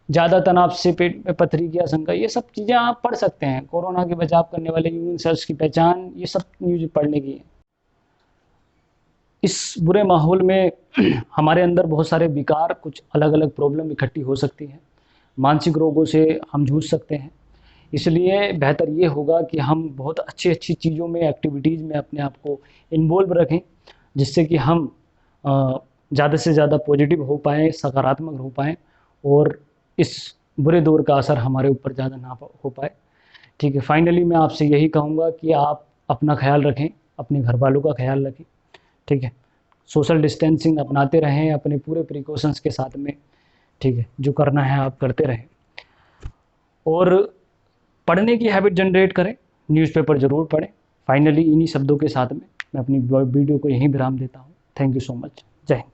ज़्यादा तनाव से पेट में पथरी की आशंका, ये सब चीज़ें आप पढ़ सकते हैं। कोरोना के बचाव करने वाले इम्यून सेल्स की पहचान, ये सब न्यूज़ पढ़ने की है। इस बुरे माहौल में हमारे अंदर बहुत सारे विकार, कुछ अलग अलग प्रॉब्लम इकट्ठी हो सकती हैं, मानसिक रोगों से हम जूझ सकते हैं। इसलिए बेहतर ये होगा कि हम बहुत अच्छी अच्छी चीज़ों में, एक्टिविटीज़ में अपने आप को इन्वॉल्व रखें, जिससे कि हम ज़्यादा से ज़्यादा पॉजिटिव हो पाएँ, सकारात्मक हो पाएँ और इस बुरे दौर का असर हमारे ऊपर ज़्यादा ना हो पाए। ठीक है, फाइनली मैं आपसे यही कहूँगा कि आप अपना ख्याल रखें, अपने घर वालों का ख्याल रखें। ठीक है, सोशल डिस्टेंसिंग अपनाते रहें अपने पूरे प्रिकॉशंस के साथ में। ठीक है, जो करना है आप करते रहें और पढ़ने की हैबिट जनरेट करें, न्यूज़पेपर ज़रूर पढ़ें। फाइनली इन्हीं शब्दों के साथ में मैं अपनी वीडियो को यहीं विराम देता हूँ। Thank you so much. जय हिंद।